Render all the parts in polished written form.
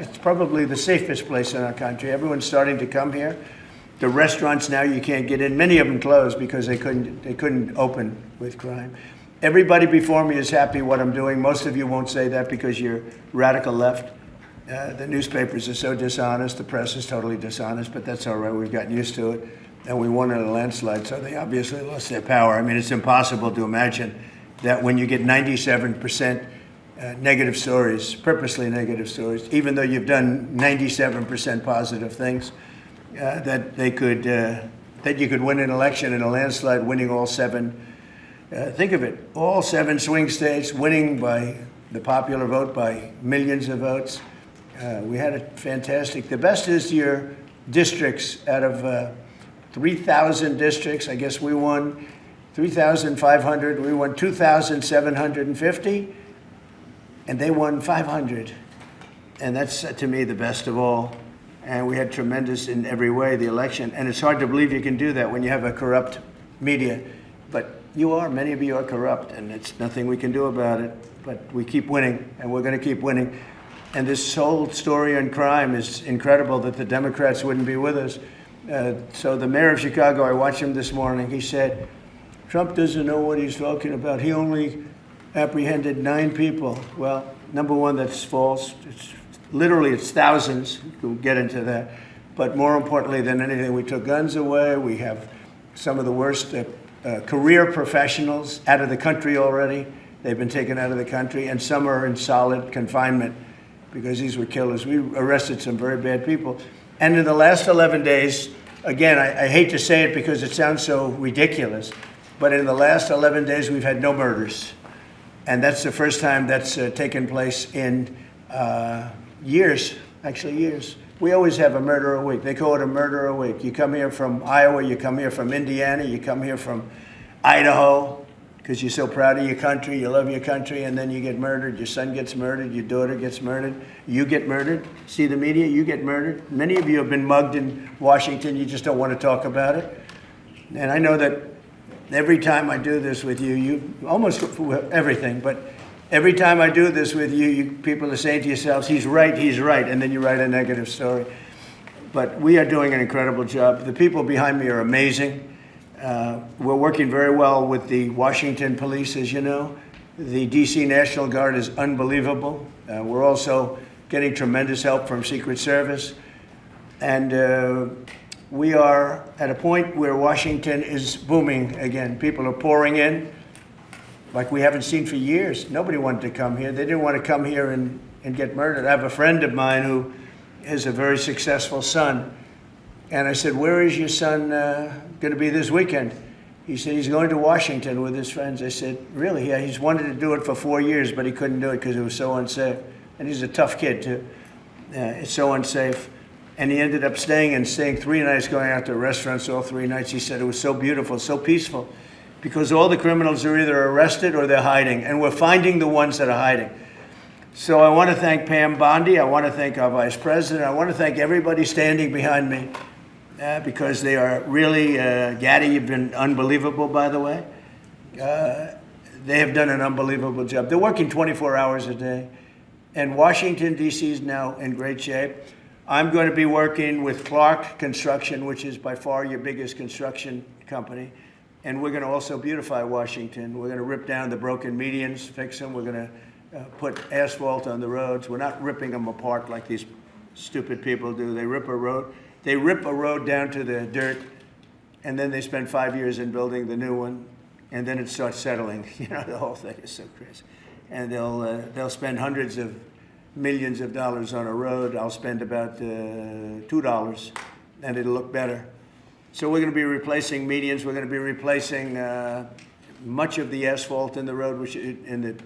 It's probably the safest place in our country. Everyone's starting to come here. The restaurants now you can't get in. Many of them closed because they couldn't open with crime. Everybody before me is happy what I'm doing. Most of you won't say that because you're radical left. The newspapers are so dishonest. The press is totally dishonest, but that's all right. We've gotten used to it. And we won in a landslide, so they obviously lost their power. I mean, it's impossible to imagine that when you get 97% negative stories, purposely negative stories, even though you've done 97% positive things, that you could win an election in a landslide, winning all 7. Think of it, all 7 swing states, winning by the popular vote by millions of votes. We had a fantastic. The best is your districts. Out of 3,000 districts, I guess we won 3,500. We won 2,750, and they won 500. And that's, to me, the best of all. And we had tremendous in every way, the election. And it's hard to believe you can do that when you have a corrupt media. But many of you are corrupt, and it's nothing we can do about it. But we keep winning, and we're going to keep winning. And this whole story on crime is incredible that the Democrats wouldn't be with us. So the mayor of Chicago, I watched him this morning, he said, Trump doesn't know what he's talking about. He only apprehended 9 people. Well, number one, that's false. It's thousands. We'll get into that. But more importantly than anything, we took guns away. We have some of the worst career professionals out of the country already. They've been taken out of the country, and some are in solid confinement because these were killers. We arrested some very bad people. And in the last 11 days, again, I hate to say it because it sounds so ridiculous, but in the last 11 days, we've had no murders. And that's the first time that's taken place in years, actually years. We always have a murder a week. They call it a murder a week. You come here from Iowa, you come here from Indiana, you come here from Idaho, because you're so proud of your country, you love your country, and then you get murdered. Your son gets murdered, your daughter gets murdered, you get murdered. See the media, you get murdered. Many of you have been mugged in Washington, you just don't want to talk about it. And I know that every time I do this with you almost everything, but every time I do this with you, people are saying to yourselves, he's right, and then you write a negative story. But we are doing an incredible job. The people behind me are amazing. We're working very well with the Washington police, as you know. The D.C. National Guard is unbelievable. We're also getting tremendous help from Secret Service. And we are at a point where Washington is booming again. People are pouring in like we haven't seen for years. Nobody wanted to come here. They didn't want to come here and get murdered. I have a friend of mine who has a very successful son. And I said, where is your son going to be this weekend? He said, he's going to Washington with his friends. I said, really? Yeah, he's wanted to do it for 4 years, but he couldn't do it because it was so unsafe. And he's a tough kid, too. It's so unsafe. And he ended up staying 3 nights, going out to restaurants all 3 nights. He said it was so beautiful, so peaceful, because all the criminals are either arrested or they're hiding, and we're finding the ones that are hiding. So I want to thank Pam Bondi. I want to thank our vice president. I want to thank everybody standing behind me. Because they are really, Gaddy, you've been unbelievable, by the way. They have done an unbelievable job. They're working 24 hours a day. And Washington, D.C. is now in great shape. I'm going to be working with Clark Construction, which is by far your biggest construction company. And we're going to also beautify Washington. We're going to rip down the broken medians, fix them. We're going to put asphalt on the roads. We're not ripping them apart like these stupid people do. They rip a road. They rip a road down to the dirt, and then they spend 5 years in building the new one, and then it starts settling. You know, the whole thing is so crazy. And they'll spend hundreds of millions of dollars on a road. I'll spend about $2, and it'll look better. So we're going to be replacing medians. We're going to be replacing much of the asphalt in the road, which in the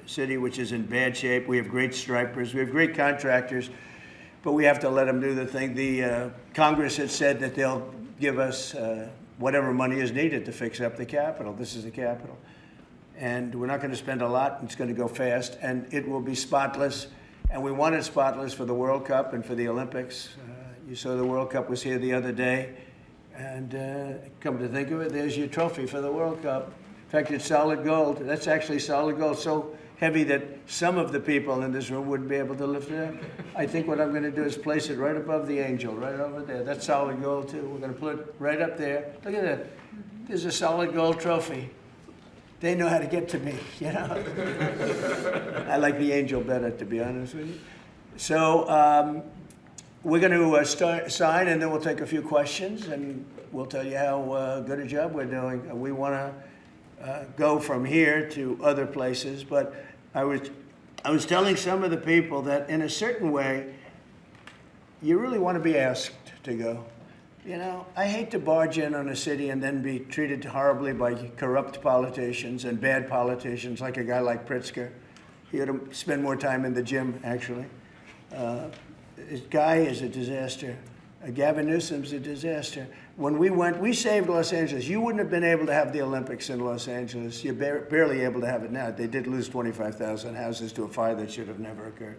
city, which is in bad shape. We have great stripers. We have great contractors. But we have to let them do the thing. The Congress has said that they'll give us whatever money is needed to fix up the Capitol. This is the Capitol. And we're not going to spend a lot. It's going to go fast. And it will be spotless. And we want it spotless for the World Cup and for the Olympics. You saw the World Cup was here the other day. And come to think of it, there's your trophy for the World Cup. In fact, it's solid gold. That's actually solid gold. So heavy that some of the people in this room wouldn't be able to lift it up. I think what I'm going to do is place it right above the angel, right over there. That's solid gold too. We're going to put it right up there. Look at that. There's a solid gold trophy. They know how to get to me, you know. I like the angel better, to be honest with you. So we're going to sign, and then we'll take a few questions, and we'll tell you how good a job we're doing. We want to go from here to other places, but I was telling some of the people that in a certain way, you really want to be asked to go. You know, I hate to barge in on a city and then be treated horribly by corrupt politicians and bad politicians, like a guy like Pritzker. He ought to spend more time in the gym, actually. This guy is a disaster. Gavin Newsom's a disaster. When we went, we saved Los Angeles. You wouldn't have been able to have the Olympics in Los Angeles. You're barely able to have it now. They did lose 25,000 houses to a fire that should have never occurred,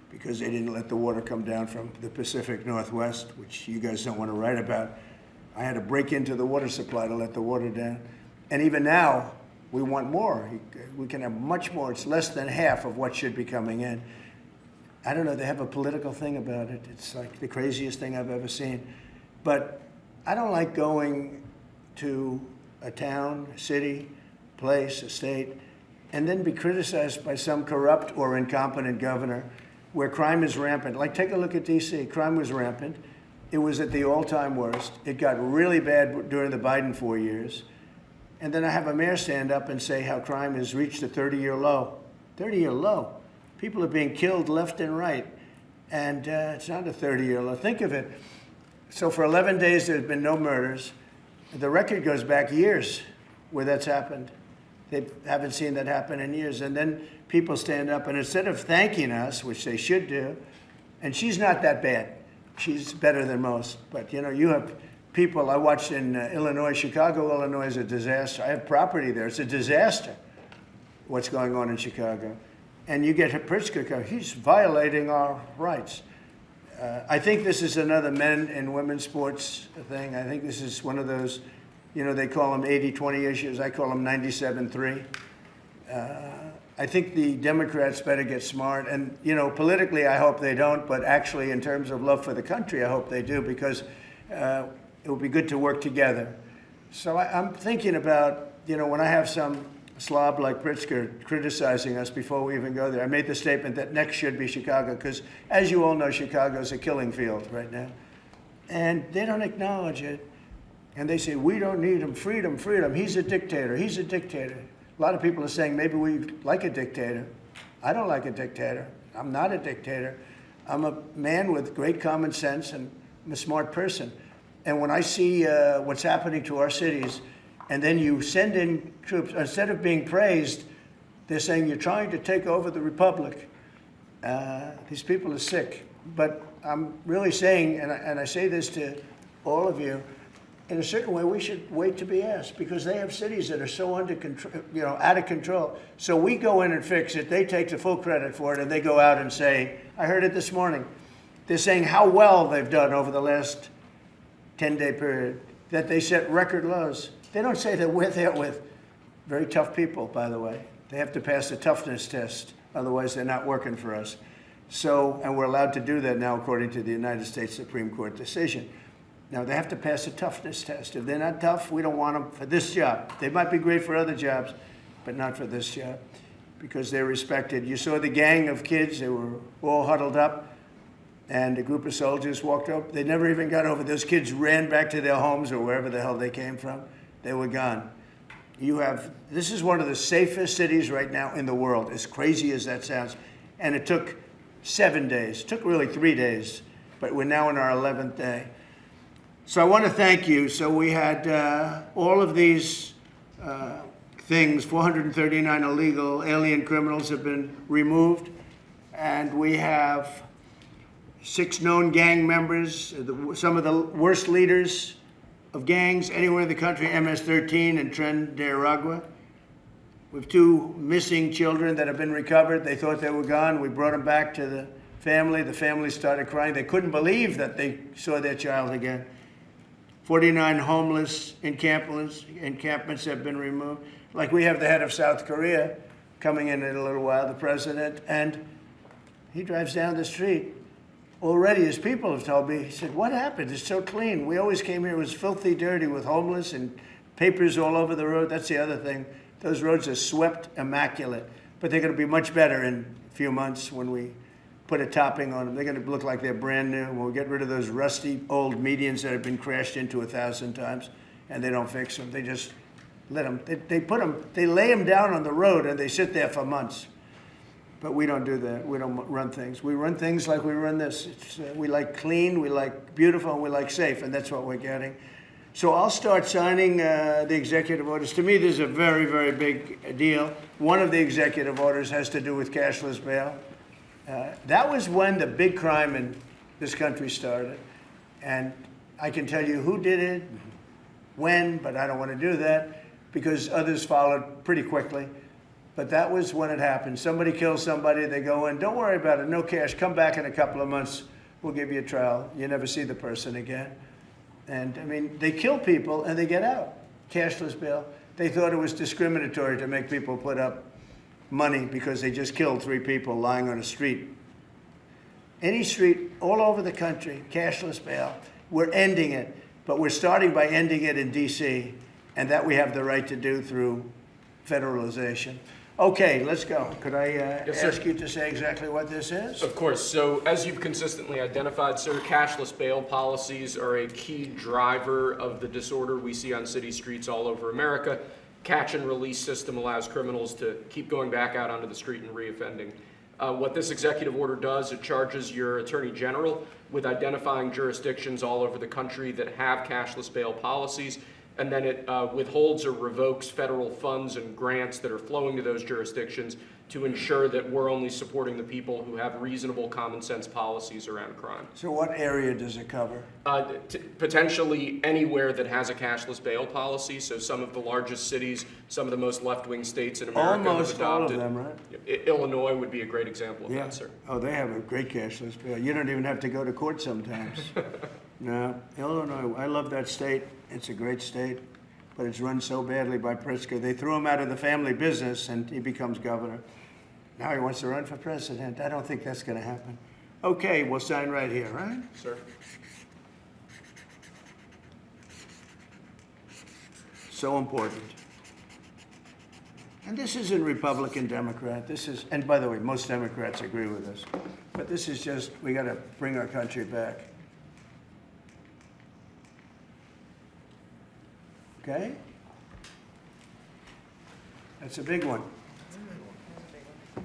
because they didn't let the water come down from the Pacific Northwest, which you guys don't want to write about. I had to break into the water supply to let the water down. And even now, we want more. We can have much more. It's less than half of what should be coming in. I don't know, they have a political thing about it. It's like the craziest thing I've ever seen. But I don't like going to a town, a city, place, a state, and then be criticized by some corrupt or incompetent governor where crime is rampant. Like, take a look at D.C. Crime was rampant. It was at the all-time worst. It got really bad during the Biden 4 years. And then I have a mayor stand up and say how crime has reached a 30-year low. 30-year low. People are being killed left and right. And it's not a 30-year low. Think of it. So for 11 days, there's been no murders. The record goes back years where that's happened. They haven't seen that happen in years. And then people stand up, and instead of thanking us, which they should do, and she's not that bad. She's better than most. But, you know, you have people, I watched in Illinois, Chicago, Illinois is a disaster. I have property there. It's a disaster what's going on in Chicago. And you get Pritzker, he's violating our rights. I think this is another men and women's sports thing. I think this is one of those, you know, they call them 80-20 issues. I call them 97-3. I think the Democrats better get smart. And, you know, politically, I hope they don't. But actually, in terms of love for the country, I hope they do, because it would be good to work together. So I'm thinking about, you know, when I have some slob like Pritzker criticizing us before we even go there, I made the statement that next should be Chicago, because, as you all know, Chicago is a killing field right now. And they don't acknowledge it. And they say, we don't need him, freedom, freedom. He's a dictator, he's a dictator. A lot of people are saying maybe we like a dictator. I don't like a dictator. I'm not a dictator. I'm a man with great common sense, and I'm a smart person. And when I see what's happening to our cities, and then you send in troops, instead of being praised, they're saying you're trying to take over the republic. These people are sick. But I'm really saying, and I say this to all of you, in a certain way, we should wait to be asked, because they have cities that are so under control, you know, out of control. So we go in and fix it. They take the full credit for it, and they go out and say, I heard it this morning. They're saying how well they've done over the last 10-day period, that they set record lows. They don't say that we're there with very tough people, by the way. They have to pass the toughness test. Otherwise, they're not working for us. So, and we're allowed to do that now, according to the United States Supreme Court decision. Now, they have to pass a toughness test. If they're not tough, we don't want them for this job. They might be great for other jobs, but not for this job, because they're respected. You saw the gang of kids. They were all huddled up, and a group of soldiers walked up. They never even got over. Those kids ran back to their homes or wherever the hell they came from. They were gone. This is one of the safest cities right now in the world, as crazy as that sounds. And it took 7 days. It took really 3 days, but we're now in our 11th day. So I want to thank you. So we had all of these things, 439 illegal alien criminals have been removed, and we have 6 known gang members, some of the worst leaders of gangs anywhere in the country, MS-13 and Tren de Aragua. We have 2 missing children that have been recovered. They thought they were gone. We brought them back to the family. The family started crying. They couldn't believe that they saw their child again. 49 homeless encampments have been removed. Like, we have the head of South Korea coming in a little while, the president, and he drives down the street. Already, his people have told me, he said, what happened? It's so clean. We always came here, it was filthy dirty with homeless and papers all over the road. That's the other thing. Those roads are swept immaculate, but they're going to be much better in a few months when we put a topping on them. They're going to look like they're brand new. We'll get rid of those rusty old medians that have been crashed into 1,000 times, and they don't fix them. They just let them, they lay them down on the road and they sit there for months. But we don't do that. We don't run things. We run things like we run this. We like clean, we like beautiful, and we like safe, and that's what we're getting. So I'll start signing the executive orders. To me, this is a very, very big deal. One of the executive orders has to do with cashless bail. That was when the big crime in this country started. And I can tell you who did it, when, but I don't want to do that because others followed pretty quickly. But that was when it happened. Somebody kills somebody, they go in, don't worry about it, no cash, come back in a couple of months, we'll give you a trial. You never see the person again. And I mean, they kill people and they get out. Cashless bail. They thought it was discriminatory to make people put up money because they just killed 3 people lying on a street. Any street all over the country, cashless bail. We're ending it, but we're starting by ending it in DC, and that we have the right to do through federalization. Okay, let's go. Could I ask you to say exactly what this is? Of course. So as you've consistently identified, sir, cashless bail policies are a key driver of the disorder we see on city streets all over America. Catch and release system allows criminals to keep going back out onto the street and reoffending. What this executive order does, it charges your attorney general with identifying jurisdictions all over the country that have cashless bail policies, and then it withholds or revokes federal funds and grants that are flowing to those jurisdictions to ensure that we're only supporting the people who have reasonable common sense policies around crime. So what area does it cover? Potentially anywhere that has a cashless bail policy. So some of the largest cities, some of the most left-wing states in America Almost have adopted. all of them, right? Illinois would be a great example of that, sir. Oh, they have a great cashless bail. You don't even have to go to court sometimes. No, Illinois, I love that state. It's a great state, but it's run so badly by Pritzker. They threw him out of the family business and he becomes governor. Now he wants to run for president. I don't think that's going to happen. Okay, we'll sign right here, right? Sir. So important. And this isn't Republican, Democrat. This is, and by the way, most Democrats agree with us. But this is just, we got to bring our country back. Okay? That's a big one.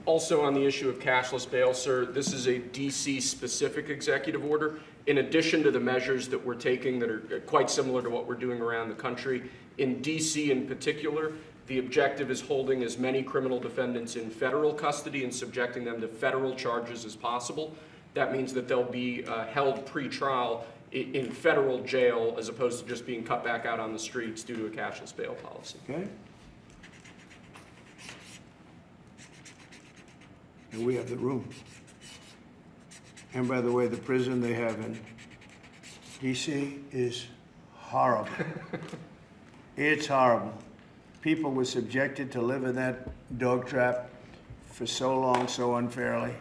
Also on the issue of cashless bail, sir, this is a DC-specific executive order. In addition to the measures that we're taking that are quite similar to what we're doing around the country, in DC in particular, the objective is holding as many criminal defendants in federal custody and subjecting them to federal charges as possible. That means that they'll be held pre-trial in federal jail as opposed to just being cut back out on the streets due to a cashless bail policy. Okay? And we have the room. And by the way, the prison they have in DC is horrible. It's horrible. People were subjected to live in that dog trap for so long, so unfairly.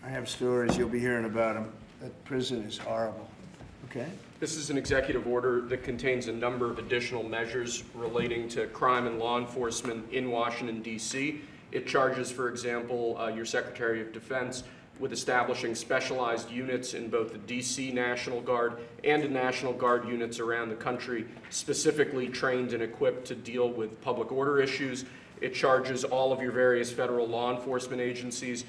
I have stories, you'll be hearing about them. That prison is horrible. Okay? This is an executive order that contains a number of additional measures relating to crime and law enforcement in Washington, D.C. It charges, for example, your Secretary of Defense with establishing specialized units in both the D.C. National Guard and the National Guard units around the country, specifically trained and equipped to deal with public order issues. It charges all of your various federal law enforcement agencies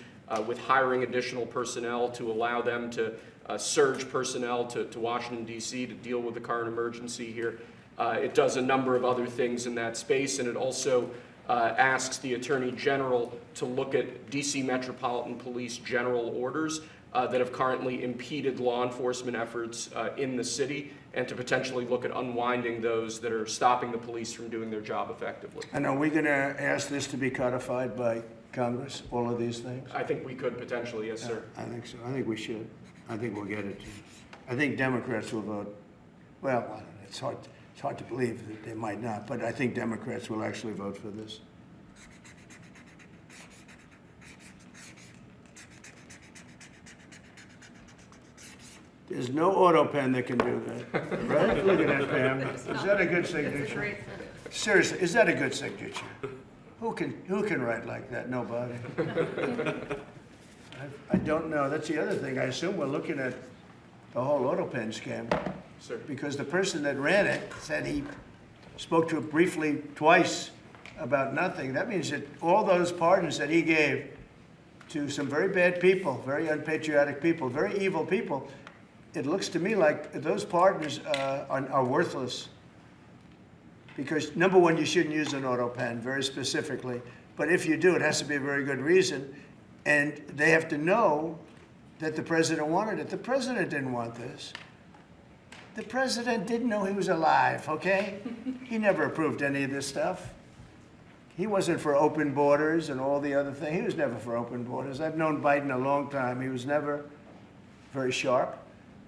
with hiring additional personnel to allow them to surge personnel to Washington, D.C. to deal with the current emergency here. It does a number of other things in that space, and it also asks the Attorney General to look at D.C. Metropolitan Police general orders that have currently impeded law enforcement efforts in the city, and to potentially look at unwinding those that are stopping the police from doing their job effectively. And are we going to ask this to be codified by Congress, all of these things? I think we could potentially, yes, sir. I think so. I think we should. I think we'll get it. I think Democrats will vote. Well, I don't know. It's hard to believe that they might not, but I think Democrats will actually vote for this. There's no auto pen that can do that, right? Look at that, Pam. Is that a good It's a signature? great Seriously, is that a good signature? Who can write like that? Nobody. I don't know. That's the other thing. I assume we're looking at the whole auto pen scam. Sir. Because the person that ran it said he spoke to it briefly twice about nothing. That means that all those pardons that he gave to some very bad people, very unpatriotic people, very evil people, it looks to me like those pardons are worthless. Because number one, you shouldn't use an auto pen very specifically. But if you do, it has to be a very good reason. And they have to know that the president wanted it. The president didn't want this. The president didn't know he was alive, okay? He never approved any of this stuff. He wasn't for open borders and all the other things. He was never for open borders. I've known Biden a long time. He was never very sharp,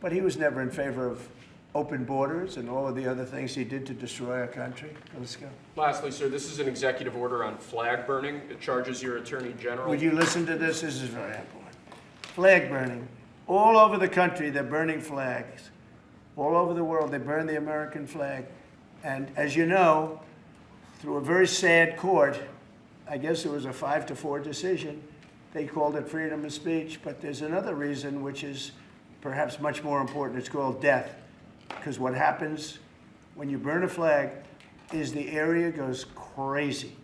but he was never in favor of open borders and all of the other things he did to destroy our country. Let's go. Lastly, sir, this is an executive order on flag burning. It charges your attorney general. Would you listen to this? This is very important. Flag burning. All over the country, they're burning flags. All over the world, they burn the American flag. And as you know, through a very sad court, I guess it was a 5-4 decision, they called it freedom of speech. But there's another reason which is perhaps much more important. It's called death. Because what happens when you burn a flag is the area goes crazy.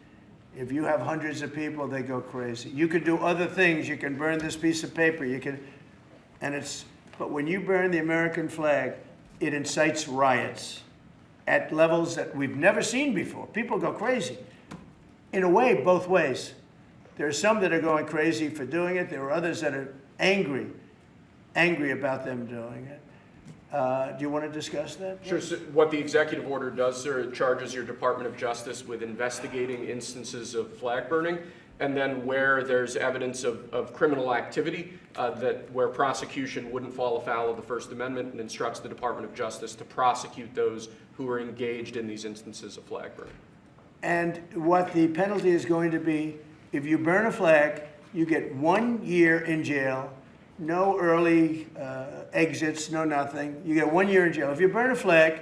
If you have hundreds of people, they go crazy. You can do other things. You can burn this piece of paper. You can, but when you burn the American flag, it incites riots at levels that we've never seen before. People go crazy. In a way, both ways. There are some that are going crazy for doing it. There are others that are angry about them doing it. Do you want to discuss that? Sure. So what the executive order does, sir, it charges your Department of Justice with investigating instances of flag burning, and then where there's evidence of criminal activity, where prosecution wouldn't fall afoul of the First Amendment, and instructs the Department of Justice to prosecute those who are engaged in these instances of flag burning. And what the penalty is going to be, if you burn a flag, you get 1 year in jail. No early exits, no nothing. You get 1 year in jail. If you burn a flag,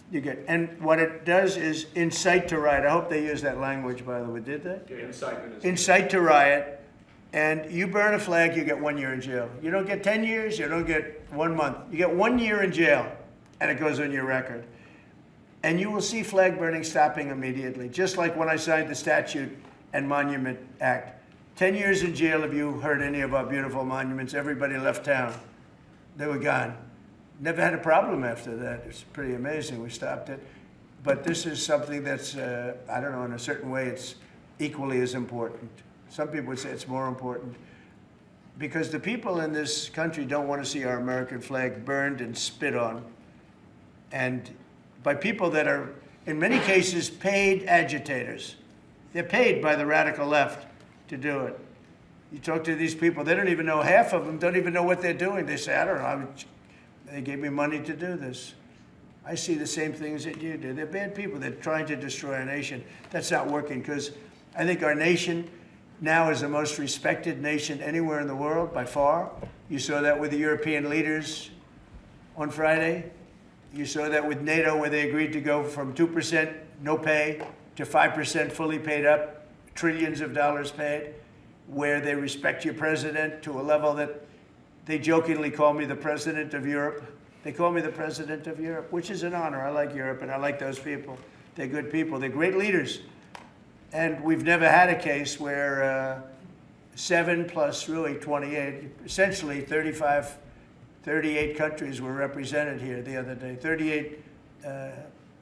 you get, and what it does is incite to riot. I hope they use that language, by the way. Did they? Yeah, incitement is incite to riot. And you burn a flag, you get 1 year in jail. You don't get 10 years, you don't get 1 month. You get 1 year in jail, and it goes on your record. And you will see flag burning stopping immediately, just like when I signed the Statute and Monument Act. 10 years in jail if you hurt any of our beautiful monuments. Everybody left town. They were gone. Never had a problem after that. It's pretty amazing. We stopped it. But this is something that's, I don't know, in a certain way, it's equally as important. Some people would say it's more important. Because the people in this country don't want to see our American flag burned and spit on. And by people that are, in many cases, paid agitators. They're paid by the radical left to do it. You talk to these people, they don't even know, half of them don't even know what they're doing. They say, I don't know, they gave me money to do this. I see the same things that you do. They're bad people. They're trying to destroy our nation. That's not working, because I think our nation now is the most respected nation anywhere in the world, by far. You saw that with the European leaders on Friday. You saw that with NATO, where they agreed to go from 2% no pay to 5% fully paid up, trillions of dollars paid, where they respect your president to a level that they jokingly call me the president of Europe. They call me the president of Europe, which is an honor. I like Europe, and I like those people. They're good people. They're great leaders. And we've never had a case where 7 plus really 28, essentially 38 countries were represented here the other day. 38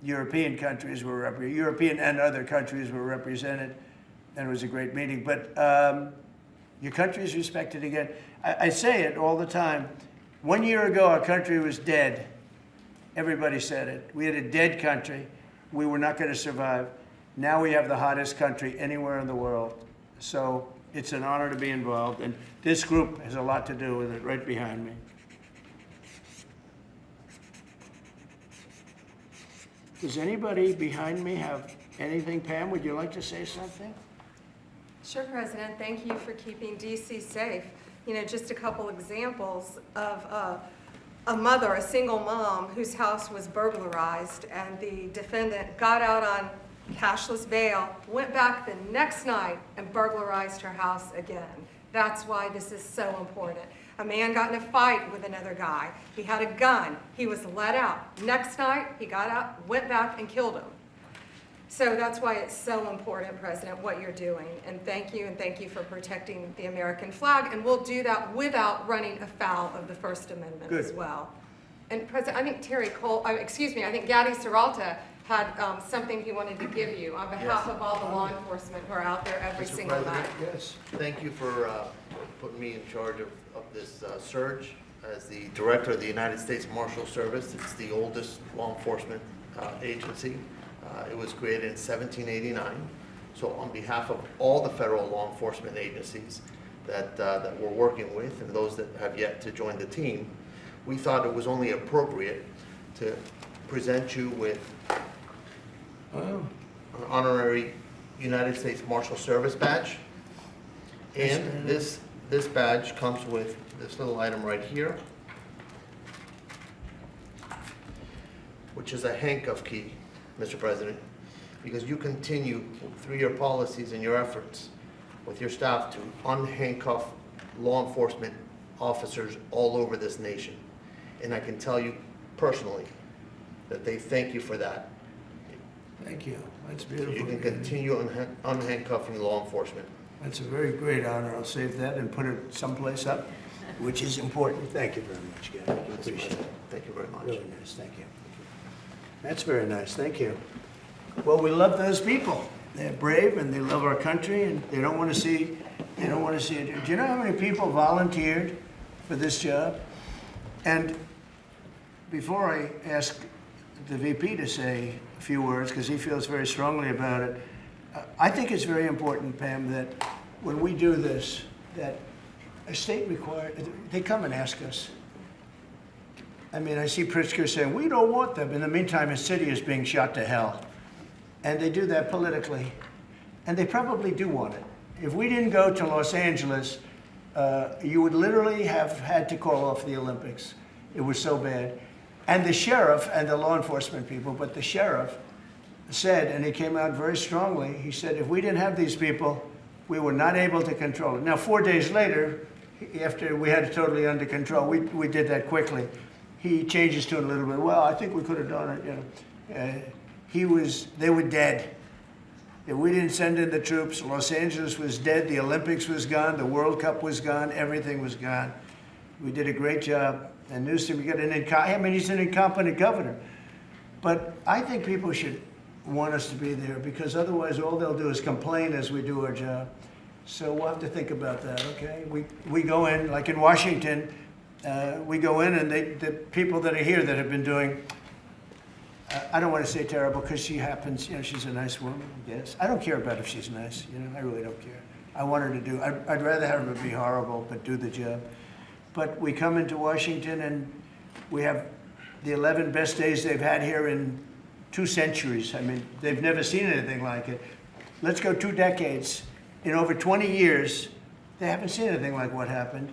European countries were represented. European and other countries were represented. And it was a great meeting. But your country is respected again. I say it all the time. 1 year ago, our country was dead. Everybody said it. We had a dead country. We were not going to survive. Now we have the hottest country anywhere in the world. So it's an honor to be involved. And this group has a lot to do with it, right behind me. Does anybody behind me have anything? Pam, would you like to say something? Sure, President. Thank you for keeping D.C. safe. You know, just a couple examples of a mother, a single mom, whose house was burglarized, and the defendant got out on cashless bail, went back the next night and burglarized her house again. That's why this is so important. A man got in a fight with another guy. He had a gun. He was let out. Next night, he got out, went back and killed him. So that's why it's so important, President, what you're doing. And thank you for protecting the American flag. And we'll do that without running afoul of the First Amendment as well. And President, I think I think Gaddy Serralta had something he wanted to give you on behalf of all the law enforcement who are out there every single night. Yes. Thank you for putting me in charge of this surge as the director of the United States Marshal Service. It's the oldest law enforcement agency. It was created in 1789. So on behalf of all the federal law enforcement agencies that we're working with and those that have yet to join the team, we thought it was only appropriate to present you with an honorary United States Marshal Service badge. And this badge comes with this little item right here, which is a handcuff key, Mr. President, because you continue through your policies and your efforts with your staff to unhandcuff law enforcement officers all over this nation. And I can tell you personally that they thank you for that. Thank you. That's beautiful. So you can continue unhandcuffing law enforcement. That's a very great honor. I'll save that and put it someplace up, which is important. Thank you very much, Gary. I appreciate it. Thank you very much. Really nice. Thank you. That's very nice. Thank you. Well, we love those people. They're brave and they love our country and they don't want to see it. Do you know how many people volunteered for this job? And before I ask the VP to say a few words, because he feels very strongly about it, I think it's very important, Pam, that when we do this, that a state they come and ask us. I mean, I see Pritzker saying, we don't want them. In the meantime, his city is being shot to hell. And they do that politically. And they probably do want it. If we didn't go to Los Angeles, you would literally have had to call off the Olympics. It was so bad. And the sheriff and the law enforcement people, but the sheriff said, and he came out very strongly, he said, if we didn't have these people, we were not able to control it. Now, 4 days later, after we had it totally under control, we did that quickly. He changed his tune a little bit. Well, I think we could have done it, you know. They were dead. If we didn't send in the troops, Los Angeles was dead, the Olympics was gone, the World Cup was gone, everything was gone. We did a great job. And Newsom, he's an incompetent governor. But I think people should want us to be there because otherwise all they'll do is complain as we do our job. So we'll have to think about that, okay? We go in, like in Washington, we go in and the people that are here that have been doing, I don't want to say terrible because she happens, you know, she's a nice woman, I guess. I don't care about if she's nice, you know, I really don't care. I want her to do, I'd rather have her be horrible but do the job. But we come into Washington and we have the 11 best days they've had here in 2 centuries. I mean, they've never seen anything like it. Let's go 2 decades. In over 20 years, they haven't seen anything like what happened.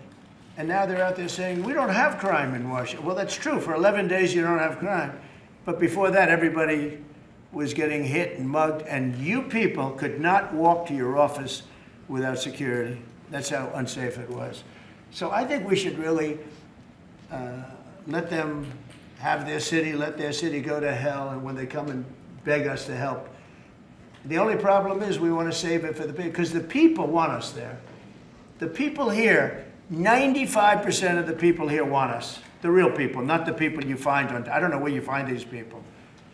And now they're out there saying, we don't have crime in Washington. Well, that's true. For 11 days, you don't have crime. But before that, everybody was getting hit and mugged, and you people could not walk to your office without security. That's how unsafe it was. So I think we should really let them have their city, let their city go to hell, and when they come and beg us to help. The only problem is we want to save it for the people, because the people want us there. The people here, 95% of the people here want us. The real people, not the people you find on, I don't know where you find these people.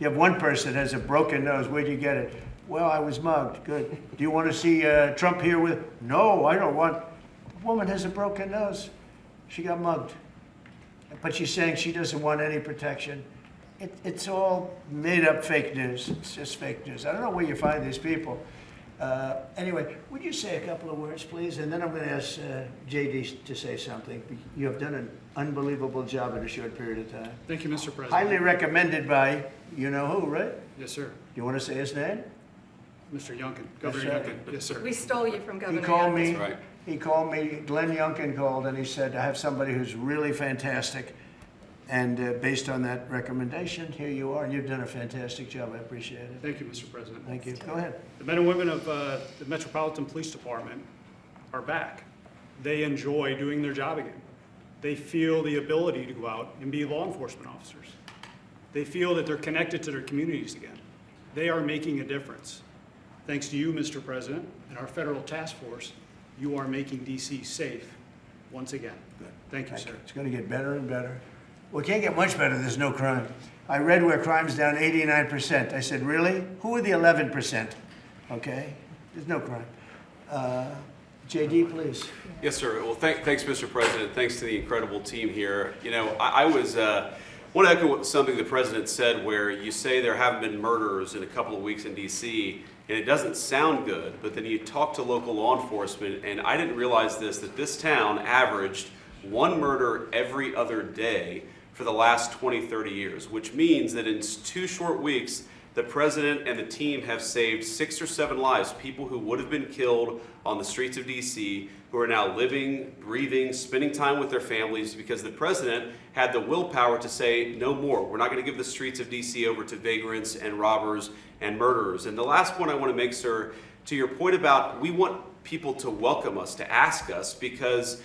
You have one person that has a broken nose, where'd you get it? Well, I was mugged, good. Do you want to see Trump here with, no, I don't want. The woman has a broken nose. She got mugged. But she's saying she doesn't want any protection. It's all made up fake news. It's just fake news. I don't know where you find these people. Anyway, would you say a couple of words, please? And then I'm going to ask JD to say something. You have done an unbelievable job in a short period of time. Thank you, Mr. President. Highly recommended by you-know-who, right? Yes, sir. You want to say his name? Mr. Youngkin, Governor right. Youngkin. Yes, sir. We stole you from Governor He called Youngkin. me. Right. He called me. Glenn Youngkin called, and he said, I have somebody who's really fantastic. And based on that recommendation, here you are. You've done a fantastic job. I appreciate it. Thank you, Mr. President. Thank you. Go ahead. The men and women of the Metropolitan Police Department are back. They enjoy doing their job again. They feel the ability to go out and be law enforcement officers. They feel that they're connected to their communities again. They are making a difference. Thanks to you, Mr. President, and our federal task force, you are making DC safe once again. Good. Thank you, sir. It's going to get better and better. Well, it can't get much better. There's no crime. I read where crime's down 89%. I said, really? Who are the 11%? Okay? There's no crime. JD, please. Yes, sir. Well, thanks, Mr. President. Thanks to the incredible team here. You know, I want to echo something the President said, where you say there haven't been murders in a couple of weeks in D.C., and it doesn't sound good, but then you talk to local law enforcement, and I didn't realize this, that this town averaged one murder every other day for the last 20, 30 years, which means that in 2 short weeks, the President and the team have saved 6 or 7 lives, people who would have been killed on the streets of D.C., who are now living, breathing, spending time with their families, because the President had the willpower to say, no more. We're not going to give the streets of D.C. over to vagrants and robbers and murderers. And the last point I want to make, sir, to your point about we want people to welcome us, to ask us, because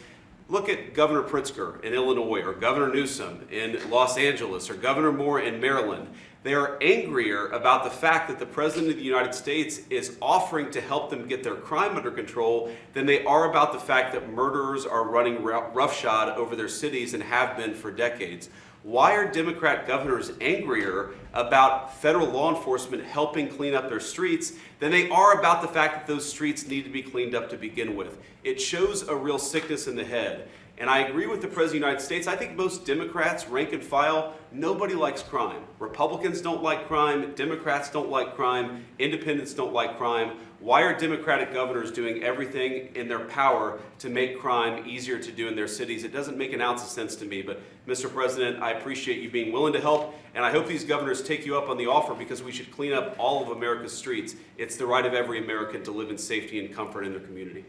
look at Governor Pritzker in Illinois, or Governor Newsom in Los Angeles, or Governor Moore in Maryland. They are angrier about the fact that the President of the United States is offering to help them get their crime under control than they are about the fact that murderers are running roughshod over their cities and have been for decades. Why are Democrat governors angrier about federal law enforcement helping clean up their streets than they are about the fact that those streets need to be cleaned up to begin with? It shows a real sickness in the head. And I agree with the President of the United States. I think most Democrats, rank and file, nobody likes crime. Republicans don't like crime. Democrats don't like crime. Independents don't like crime. Why are Democratic governors doing everything in their power to make crime easier to do in their cities? It doesn't make an ounce of sense to me. But, Mr. President, I appreciate you being willing to help. And I hope these governors take you up on the offer, because we should clean up all of America's streets. It's the right of every American to live in safety and comfort in their community.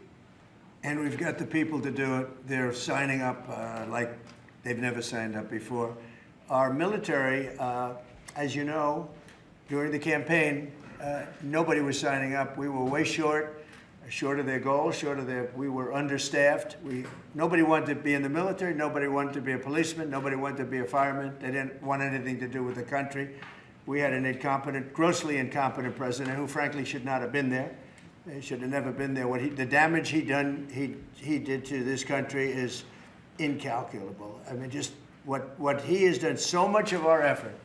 And we've got the people to do it. They're signing up like they've never signed up before. Our military, as you know, during the campaign, nobody was signing up. We were way short of their goal, we were understaffed. Nobody wanted to be in the military. Nobody wanted to be a policeman. Nobody wanted to be a fireman. They didn't want anything to do with the country. We had an incompetent, grossly incompetent president who, frankly, should not have been there. He should have never been there. The damage he did to this country is incalculable. I mean, just what he has done. So much of our effort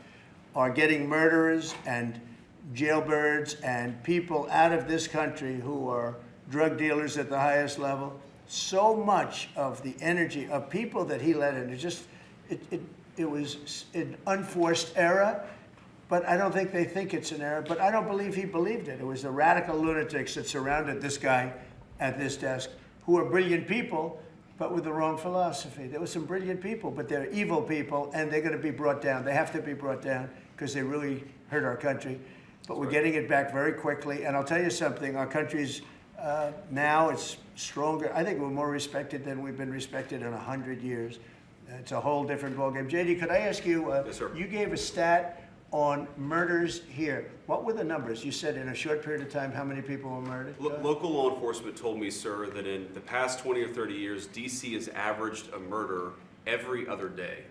are getting murderers and jailbirds and people out of this country who are drug dealers at the highest level. So much of the energy of people that he let in, it was an unforced error. But I don't think they think it's an error. But I don't believe he believed it. It was the radical lunatics that surrounded this guy at this desk, who are brilliant people, but with the wrong philosophy. There were some brilliant people, but they're evil people, and they're going to be brought down. They have to be brought down because they really hurt our country. But we're getting it back very quickly. And I'll tell you something, our country's now it's stronger. I think we're more respected than we've been respected in 100 years. It's a whole different ballgame. JD, could I ask you, Yes, sir. You gave a stat on murders here. What were the numbers? You said in a short period of time, how many people were murdered? Local law enforcement told me, sir, that in the past 20 or 30 years, D.C. has averaged a murder every other day.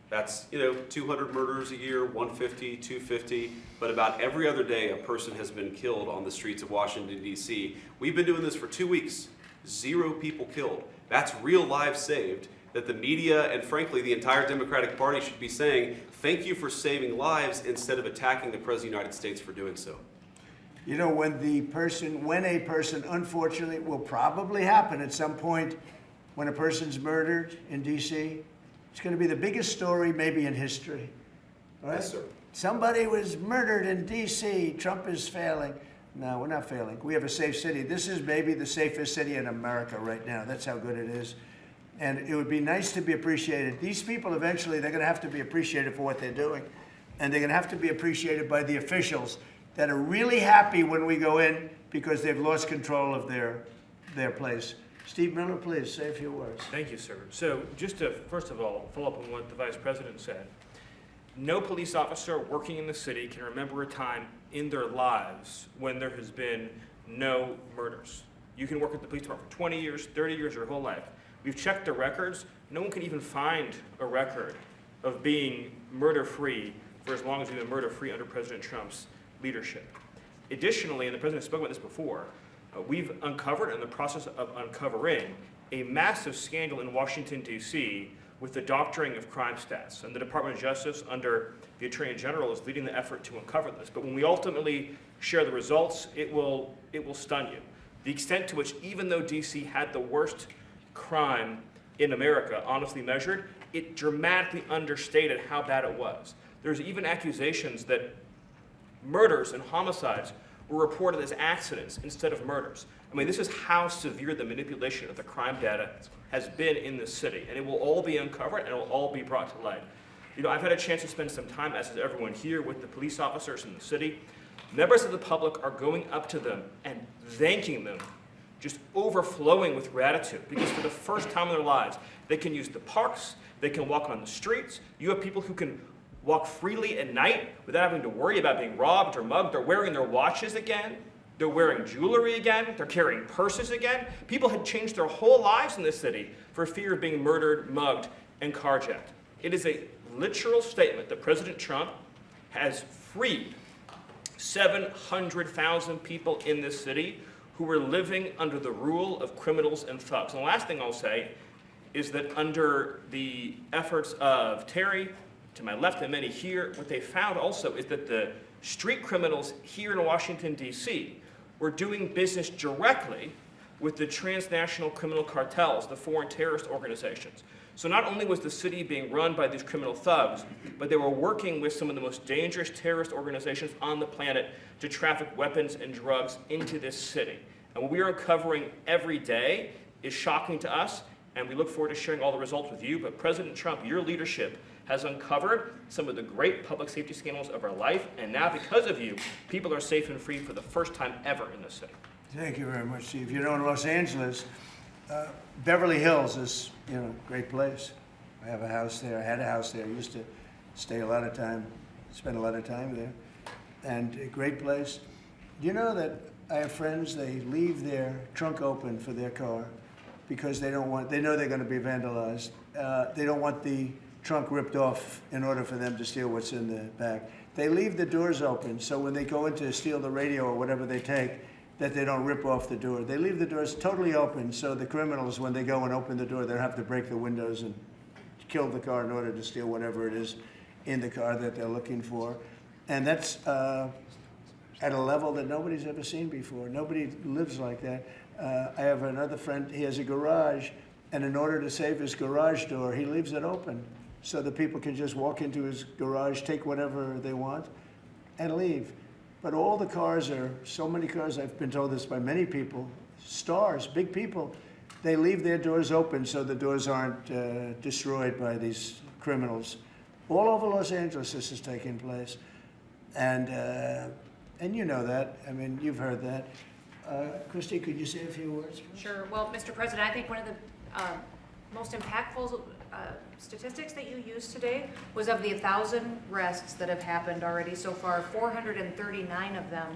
That's, 200 murders a year, 150, 250, but about every other day a person has been killed on the streets of Washington, D.C. We've been doing this for 2 weeks. 0 people killed. That's real lives saved that the media and, frankly, the entire Democratic Party should be saying, thank you for saving lives, instead of attacking the President of the United States for doing so. You know, when a person, unfortunately, will probably happen at some point, when a person's murdered in D.C., it's going to be the biggest story maybe in history. Right? Yes, sir. Somebody was murdered in D.C. Trump is failing. No, we're not failing. We have a safe city. This is maybe the safest city in America right now. That's how good it is. And it would be nice to be appreciated. These people, eventually, they're going to have to be appreciated for what they're doing. And they're going to have to be appreciated by the officials that are really happy when we go in because they've lost control of their place. Steve Miller, please, say a few words. Thank you, sir. So just to, first of all, follow up on what the Vice President said, no police officer working in the city can remember a time in their lives when there has been no murders. You can work at the police department for 20 years, 30 years, your whole life. We've checked the records. No one can even find a record of being murder-free for as long as we've been murder-free under President Trump's leadership. Additionally, and the President spoke about this before, we've uncovered, in the process of uncovering, a massive scandal in Washington, D.C. with the doctoring of crime stats. And the Department of Justice, under the Attorney General, is leading the effort to uncover this. But when we ultimately share the results, it will stun you. The extent to which, even though D.C. had the worst crime in America, honestly measured, it dramatically understated how bad it was. There's even accusations that murders and homicides were reported as accidents instead of murders. I mean, this is how severe the manipulation of the crime data has been in this city, and it will all be uncovered and it will all be brought to light. You know, I've had a chance to spend some time, as has everyone here, with the police officers in the city. Members of the public are going up to them and thanking them, just overflowing with gratitude, because for the first time in their lives, they can use the parks, they can walk on the streets. You have people who can walk freely at night without having to worry about being robbed or mugged. They're wearing their watches again. They're wearing jewelry again. They're carrying purses again. People had changed their whole lives in this city for fear of being murdered, mugged, and carjacked. It is a literal statement that President Trump has freed 700,000 people in this city who were living under the rule of criminals and thugs. And the last thing I'll say is that under the efforts of Terry, to my left and many here, what they found also is that the street criminals here in Washington, D.C. were doing business directly with the transnational criminal cartels, the foreign terrorist organizations. So not only was the city being run by these criminal thugs, but they were working with some of the most dangerous terrorist organizations on the planet to traffic weapons and drugs into this city. And what we are uncovering every day is shocking to us, and we look forward to sharing all the results with you. But President Trump, your leadership has uncovered some of the great public safety scandals of our life, and now because of you, people are safe and free for the first time ever in this city. Thank you very much, Steve. You know, in Los Angeles, Beverly Hills is, you know, a great place. I have a house there. I had a house there. I used to stay a lot of time, spend a lot of time there, and a great place. Do you know that I have friends, they leave their trunk open for their car because they don't want, they know they're going to be vandalized. They don't want the trunk ripped off in order for them to steal what's in the back. They leave the doors open so when they go in to steal the radio or whatever they take, that they don't rip off the door. They leave the doors totally open so the criminals, when they go and open the door, they'll have to break the windows and kill the car in order to steal whatever it is in the car that they're looking for. And that's at a level that nobody's ever seen before. Nobody lives like that. I have another friend, he has a garage, and in order to save his garage door, he leaves it open so that people can just walk into his garage, take whatever they want, and leave. But all the cars are, so many cars, I've been told this by many people, stars, big people, they leave their doors open so the doors aren't destroyed by these criminals. All over Los Angeles this is taking place. And you know that, I mean, you've heard that. Christy, could you say a few words? Sure. Well, Mr. President, I think one of the most impactful statistics that you used today was of the 1,000 arrests that have happened already so far, 439 of them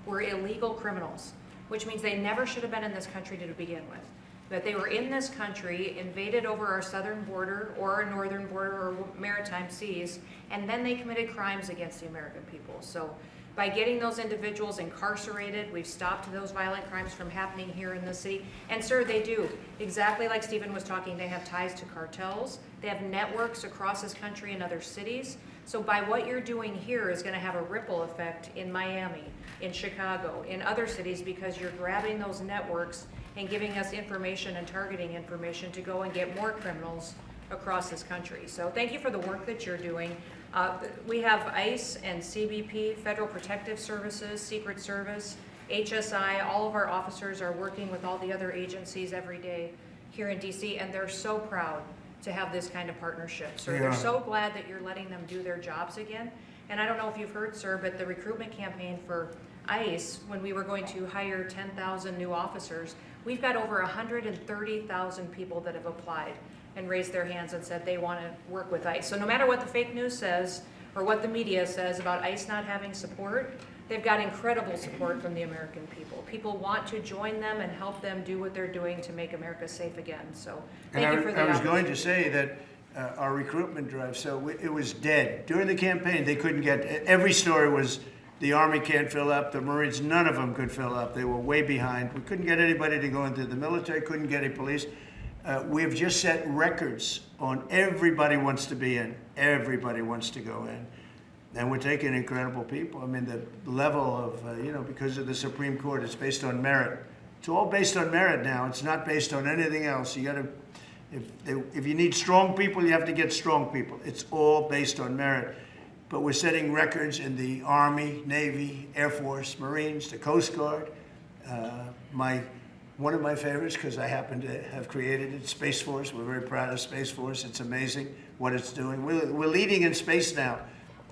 were illegal criminals, which means they never should have been in this country to begin with. That they were in this country, invaded over our southern border or our northern border or maritime seas, and then they committed crimes against the American people. So by getting those individuals incarcerated, we've stopped those violent crimes from happening here in the city. And sir, they do. Exactly like Stephen was talking, they have ties to cartels. They have networks across this country and other cities. So by what you're doing here is going to have a ripple effect in Miami, in Chicago, in other cities, because you're grabbing those networks and giving us information and targeting information to go and get more criminals across this country. So thank you for the work that you're doing. We have ICE and CBP, Federal Protective Services, Secret Service, HSI, all of our officers are working with all the other agencies every day here in DC, and they're so proud to have this kind of partnership. So they're so glad that you're letting them do their jobs again. And I don't know if you've heard, sir, but the recruitment campaign for ICE, when we were going to hire 10,000 new officers, We've got over 130,000 people that have applied and raised their hands and said they want to work with ICE. So no matter what the fake news says or what the media says about ICE not having support, they've got incredible support from the American people. People want to join them and help them do what they're doing to make America safe again. So thank you for the I was going opportunity. to say that our recruitment drive, so it was dead. During the campaign, they couldn't get, every story was the Army can't fill up, the Marines, none of them could fill up. They were way behind. We couldn't get anybody to go into the military, couldn't get any police. We've just set records on everybody wants to be in, everybody wants to go in. And we're taking incredible people. I mean, the level of, you know, because of the Supreme Court, it's based on merit. It's all based on merit now. It's not based on anything else. You got to, if you need strong people, you have to get strong people. It's all based on merit. But we're setting records in the Army, Navy, Air Force, Marines, the Coast Guard. One of my favorites, because I happen to have created it, Space Force. We're very proud of Space Force. It's amazing what it's doing. We're leading in space now.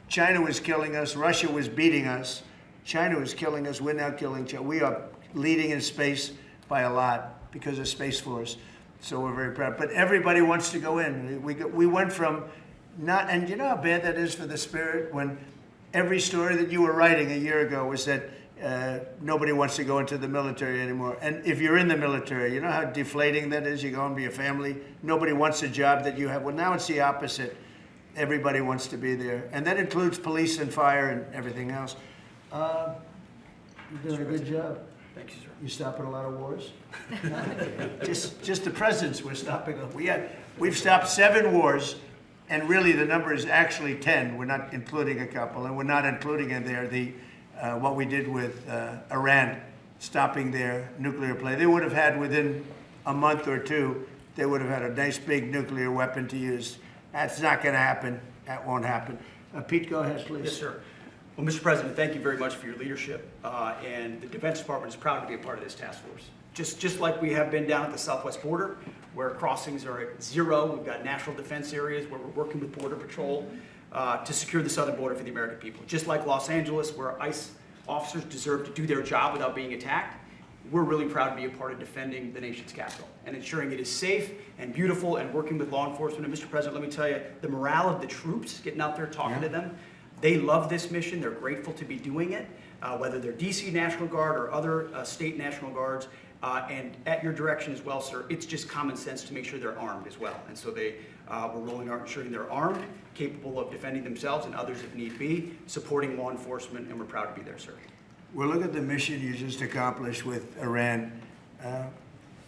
China was killing us. Russia was beating us. China was killing us. We're now killing China. We are leading in space by a lot because of Space Force. So we're very proud. But everybody wants to go in. We went from not, and you know how bad that is for the spirit when every story that you were writing a year ago was that nobody wants to go into the military anymore. And if you're in the military, you know how deflating that is? You go and be a family. Nobody wants a job that you have. Well, now it's the opposite. Everybody wants to be there. And that includes police and fire and everything else. You're doing a good job. Thank you, sir. You stopping a lot of wars? just the presidents we're stopping them. We've stopped 7 wars, and really the number is actually 10. We're not including a couple, and we're not including in there what we did with Iran, stopping their nuclear play. They would have had within a month or two, they would have had a nice big nuclear weapon to use. That's not going to happen. That won't happen. Pete, go ahead, please. Yes, sir. Well, Mr. President, thank you very much for your leadership. And the Defense Department is proud to be a part of this task force. Just like we have been down at the southwest border, where crossings are at 0. We've got national defense areas where we're working with Border Patrol to secure the southern border for the American people. Just like Los Angeles, where ICE officers deserve to do their job without being attacked, we're really proud to be a part of defending the nation's capital and ensuring it is safe and beautiful and working with law enforcement. And Mr. President, let me tell you, the morale of the troops, getting out there talking to them, they love this mission. They're grateful to be doing it, whether they're DC National Guard or other state National Guards. And at your direction as well, sir, it's just common sense to make sure they're armed as well. And so we're rolling out ensuring they're armed, capable of defending themselves and others if need be, supporting law enforcement, and we're proud to be there, sir. Well, look at the mission you just accomplished with Iran.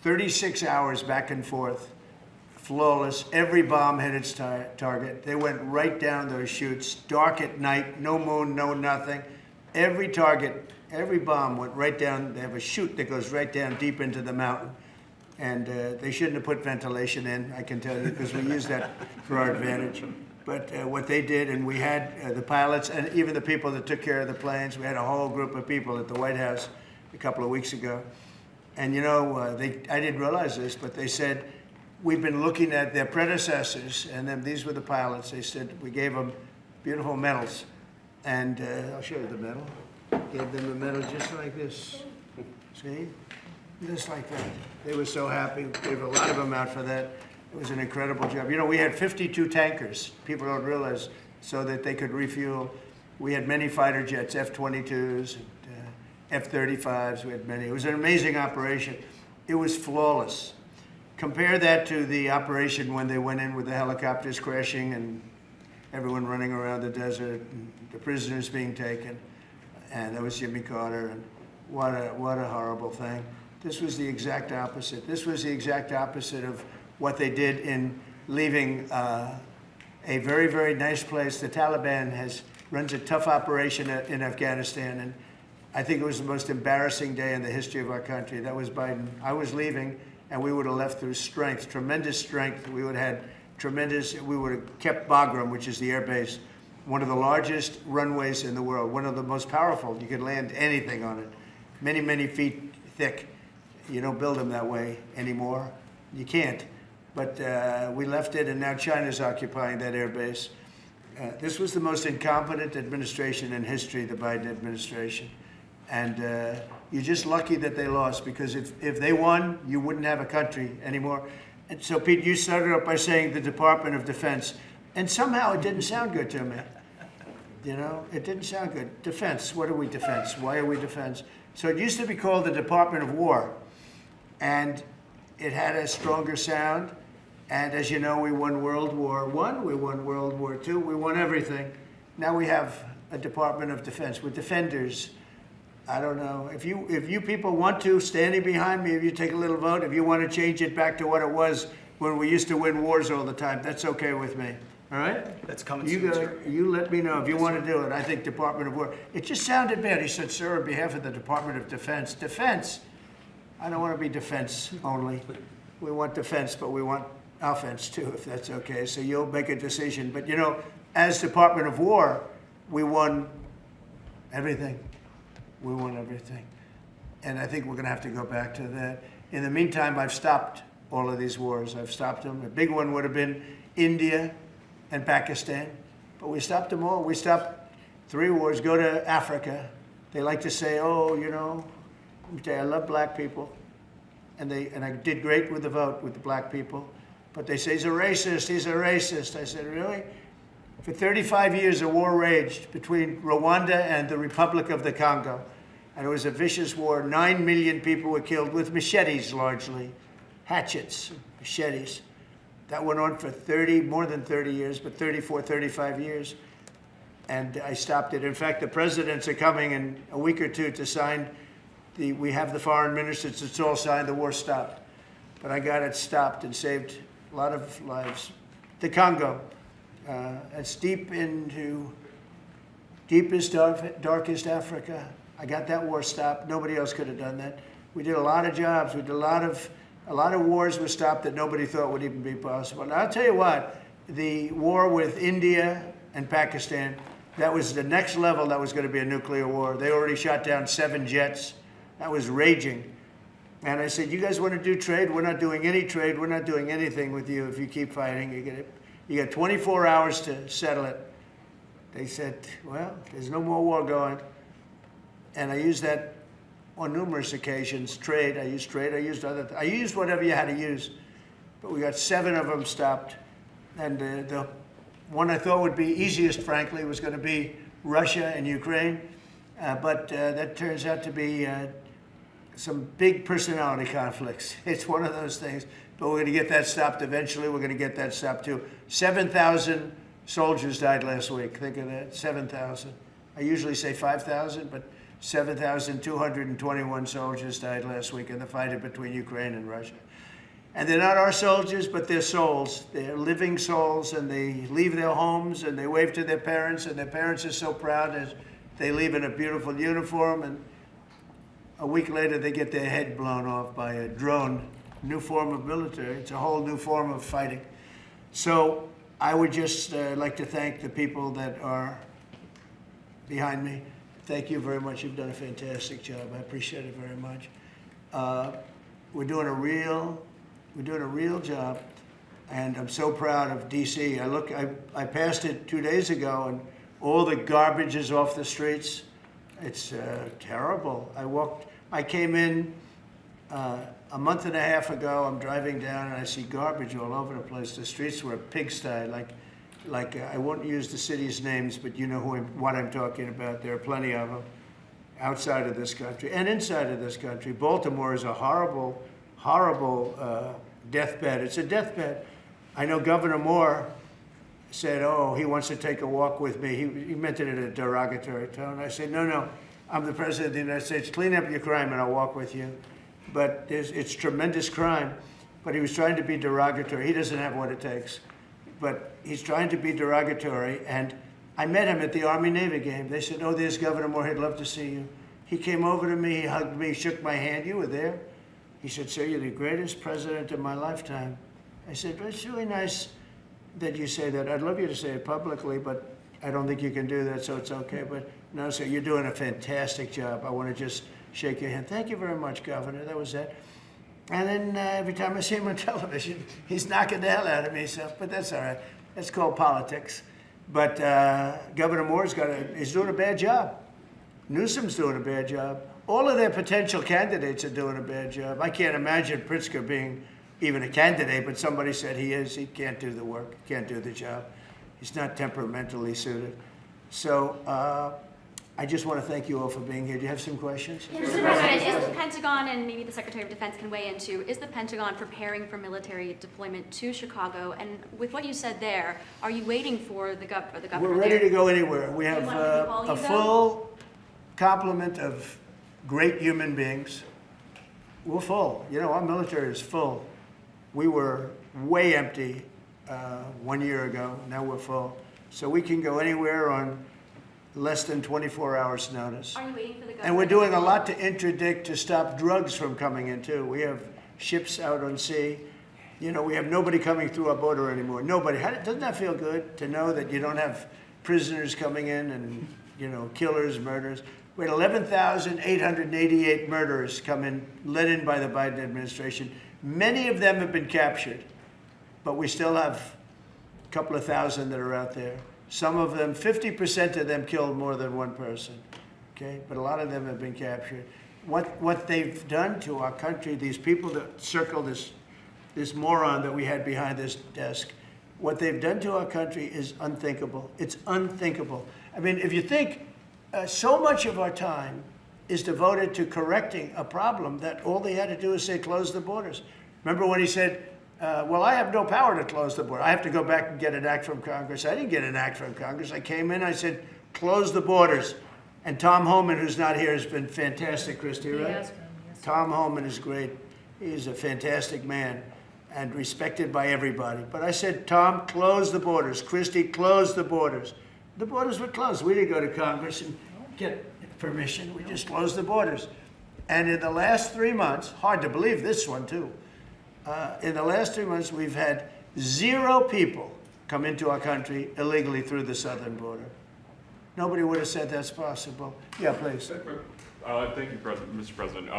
36 hours back and forth, flawless. Every bomb hit its target. They went right down those chutes, dark at night, no moon, no nothing. Every target, every bomb went right down. They have a chute that goes right down deep into the mountain. And they shouldn't have put ventilation in, I can tell you, because we use that for our advantage. But what they did, and we had the pilots and even the people that took care of the planes, we had a whole group of people at the White House a couple of weeks ago. And you know, I didn't realize this, but they said, we've been looking at their predecessors, and then these were the pilots. They said, we gave them beautiful medals. And I'll show you the medal. Gave them a medal just like this. See? Just like that. They were so happy. Gave a lot of them out for that. It was an incredible job. You know, we had 52 tankers. People don't realize, so that they could refuel. We had many fighter jets, F-22s, F-35s. We had many. It was an amazing operation. It was flawless. Compare that to the operation when they went in with the helicopters crashing and everyone running around the desert, and the prisoners being taken. And that was Jimmy Carter. And what a horrible thing. This was the exact opposite. This was the exact opposite of what they did in leaving a very, very nice place. The Taliban runs a tough operation in Afghanistan, and I think it was the most embarrassing day in the history of our country. That was Biden. I was leaving, and we would have left through strength, tremendous strength. We would have kept Bagram, which is the air base, one of the largest runways in the world, one of the most powerful. You could land anything on it, many, many feet thick. You don't build them that way anymore. You can't. But we left it, and now China's occupying that air base. This was the most incompetent administration in history, the Biden administration. And You're just lucky that they lost, because if they won, you wouldn't have a country anymore. And so, Pete, you started up by saying the Department of Defense, and somehow it didn't sound good to me. You know, it didn't sound good. Defense, what are we defense? Why are we defense? So it used to be called the Department of War, and it had a stronger sound. And as you know, we won World War I, we won World War II, we won everything. Now we have a Department of Defense. We're defenders. I don't know. If you people want to, standing behind me, if you take a little vote, if you want to change it back to what it was when we used to win wars all the time, that's okay with me. All right? That's coming You soon, go, sir. you let me know if you want to do it. I think Department of War. It just sounded bad. He said, sir, on behalf of the Department of Defense. Defense. I don't want to be defense only. We want defense, but we want offense too, if that's okay. So you'll make a decision. But you know, as Department of War, we won everything. We won everything. And I think we're going to have to go back to that. In the meantime, I've stopped all of these wars. I've stopped them. A big one would have been India and Pakistan. But we stopped them all. We stopped 3 wars. Go to Africa. They like to say, oh, you know, let me tell you, I love black people. And I did great with the vote with the black people. But they say, he's a racist, he's a racist. I said, really? For 35 years, a war raged between Rwanda and the Republic of the Congo. And it was a vicious war. 9 million people were killed with machetes, largely. Hatchets, machetes. That went on for more than 30 years, but 34, 35 years. And I stopped it. In fact, the presidents are coming in a week or two to sign we have the foreign ministers, it's all signed, the war stopped. But I got it stopped and saved a lot of lives. The Congo, it's deep into deepest, darkest Africa. I got that war stopped. Nobody else could have done that. We did a lot of jobs. We did a lot of wars were stopped that nobody thought would even be possible. Now, I'll tell you what, the war with India and Pakistan, that was the next level. That was going to be a nuclear war. They already shot down 7 jets. That was raging. And I said, you guys want to do trade? We're not doing any trade. We're not doing anything with you if you keep fighting. You got 24 hours to settle it. They said, well, there's no more war going. And I used that on numerous occasions. Trade, I used I used whatever you had to use. But we got 7 of them stopped. And the one I thought would be easiest, frankly, was going to be Russia and Ukraine. But that turns out to be some big personality conflicts. It's one of those things. But we're going to get that stopped eventually. We're going to get that stopped too. 7,000 soldiers died last week. Think of that, 7,000. I usually say 5,000, but 7,221 soldiers died last week in the fight between Ukraine and Russia. And they're not our soldiers, but they're souls. They're living souls, and they leave their homes, and they wave to their parents, and their parents are so proud as they leave in a beautiful uniform, and a week later they get their head blown off by a drone. New form of military. It's a whole new form of fighting. So I would just like to thank the people that are behind me. Thank you very much. You've done a fantastic job. I appreciate it very much. We're doing a real job, and I'm so proud of DC. I passed it 2 days ago, and all the garbage is off the streets. It's terrible. I came in a month and a half ago. I'm driving down and I see garbage all over the place. The streets were a pigsty. Like I won't use the city's names, but you know what I'm talking about. There are plenty of them outside of this country and inside of this country. Baltimore is a horrible, horrible deathbed. It's a deathbed. I know Governor Moore said, oh, he wants to take a walk with me. He meant it in a derogatory tone. I said, no, I'm the president of the United States. Clean up your crime and I'll walk with you. But it's tremendous crime. But he was trying to be derogatory. He doesn't have what it takes. But he's trying to be derogatory. And I met him at the Army-Navy game. They said, oh, there's Governor Moore. He'd love to see you. He came over to me. He hugged me, shook my hand. You were there. He said, sir, you're the greatest president of my lifetime. I said, but it's really nice that you say that. I'd love you to say it publicly, but I don't think you can do that, so it's okay. But no, sir, you're doing a fantastic job. I want to just shake your hand. Thank you very much, Governor. That was it. And then every time I see him on television, he's knocking the hell out of me. So, but that's all right. That's called politics. But Governor Moore's he's doing a bad job. Newsom's doing a bad job. all of their potential candidates are doing a bad job. I can't imagine Pritzker being even a candidate, but somebody said he is. He can't do the work, can't do the job. He's not temperamentally suited. So I just want to thank you all for being here. Do you have some questions? Mr. President, is the Pentagon, and maybe the Secretary of Defense can weigh in too, is the Pentagon preparing for military deployment to Chicago? And with what you said there, are you waiting for the governor? We're ready to go anywhere. We have want me to call you, a though? full complement of great human beings. We're full. You know, our military is full. We were way empty 1 year ago. Now we're full. So we can go anywhere on less than 24 hours notice. Are you waiting for the governor? And we're doing a lot to interdict to stop drugs from coming in too. We have ships out on sea. You know, we have nobody coming through our border anymore. Nobody. Doesn't that feel good to know that you don't have prisoners coming in and, you know, killers, murderers? We had 11,888 murderers come in, led in by the Biden administration. Many of them have been captured, but we still have a couple of thousand that are out there. Some of them, 50% of them killed more than one person, okay? But a lot of them have been captured. What they've done to our country, these people that circle this moron that we had behind this desk, what they've done to our country is unthinkable. It's unthinkable. I mean, if you think so much of our time is devoted to correcting a problem that all they had to do is say, close the borders. Remember when he said, well, I have no power to close the border. I have to go back and get an act from Congress. I didn't get an act from Congress. I came in, I said, close the borders. And Tom Homan, who's not here, has been fantastic, Christy, right? Yes. Tom Homan is great. He's a fantastic man and respected by everybody. But I said, Tom, close the borders. Christy, close the borders. The borders were closed. We didn't go to Congress and get permission. We just closed the borders. And in the last 3 months, hard to believe this one too, in the last 3 months, we've had 0 people come into our country illegally through the southern border. Nobody would have said that's possible. Yeah, please. Thank you, Mr. President.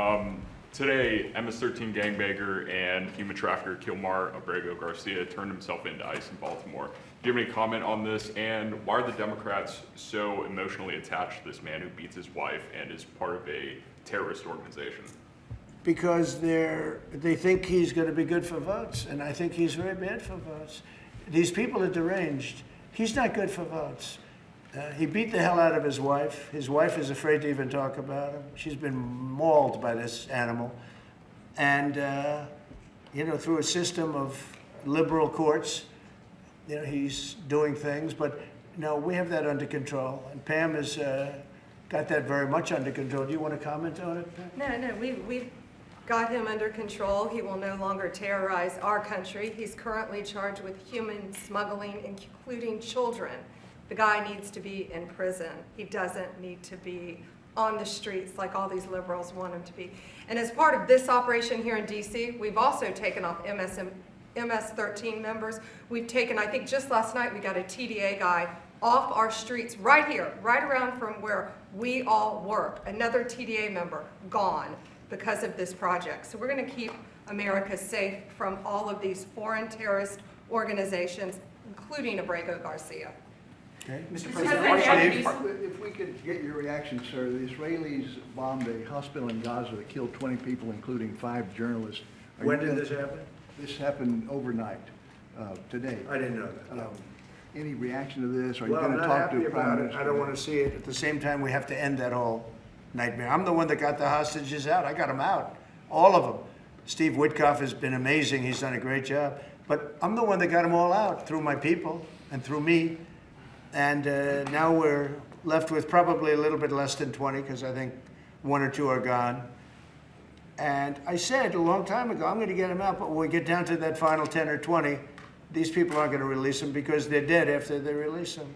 Today, MS-13 gangbanger and human trafficker Kilmar Abrego Garcia turned himself into ICE in Baltimore. Do you have any comment on this? And why are the Democrats so emotionally attached to this man who beats his wife and is part of a terrorist organization? Because they think he's going to be good for votes, and I think he's very bad for votes. These people are deranged. He's not good for votes. He beat the hell out of his wife. His wife is afraid to even talk about him. She's been mauled by this animal. And, you know, through a system of liberal courts, you know, he's doing things. But, no, we have that under control. And Pam has got that very much under control. Do you want to comment on it, Pam? No, we've got him under control. He will no longer terrorize our country. He's currently charged with human smuggling, including children. The guy needs to be in prison. He doesn't need to be on the streets like all these liberals want him to be. And as part of this operation here in DC, we've also taken off MS-13 members. We've taken, I think just last night, we got a TDA guy off our streets right here, right around from where we all work. Another TDA member gone because of this project. So we're going to keep America safe from all of these foreign terrorist organizations, including Abrego Garcia. Okay. Mr. President, President, If we could get your reaction, sir. The Israelis bombed a hospital in Gaza that killed 20 people, including 5 journalists. When did this happen? This happened overnight, today. I didn't know that. No. Any reaction to this? Are you Well, going I'm to not talk happy to Prime about it. Minister? I don't want to see it. At the same time, we have to end that whole nightmare. I'm the one that got the hostages out. I got them out, all of them. Steve Witkoff has been amazing. He's done a great job. But I'm the one that got them all out through my people and through me. And now we're left with probably a little bit less than 20 because I think 1 or 2 are gone. And I said a long time ago, I'm going to get them out, but when we get down to that final 10 or 20, these people aren't going to release them because they're dead after they release them.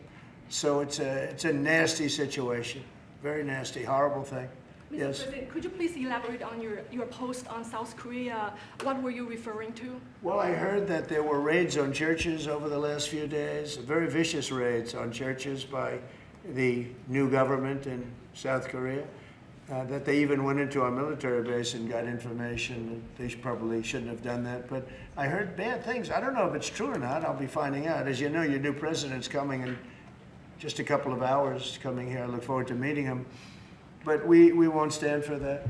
So it's a nasty situation, very nasty, horrible thing. Mr. Yes. President, could you please elaborate on your post on South Korea? What were you referring to? Well, I heard that there were raids on churches over the last few days, very vicious raids on churches by the new government in South Korea, that they even went into our military base and got information. They probably shouldn't have done that, but I heard bad things. I don't know if it's true or not. I'll be finding out. As you know, your new president's coming in just a couple of hours, coming here. I look forward to meeting him. But we won't stand for that.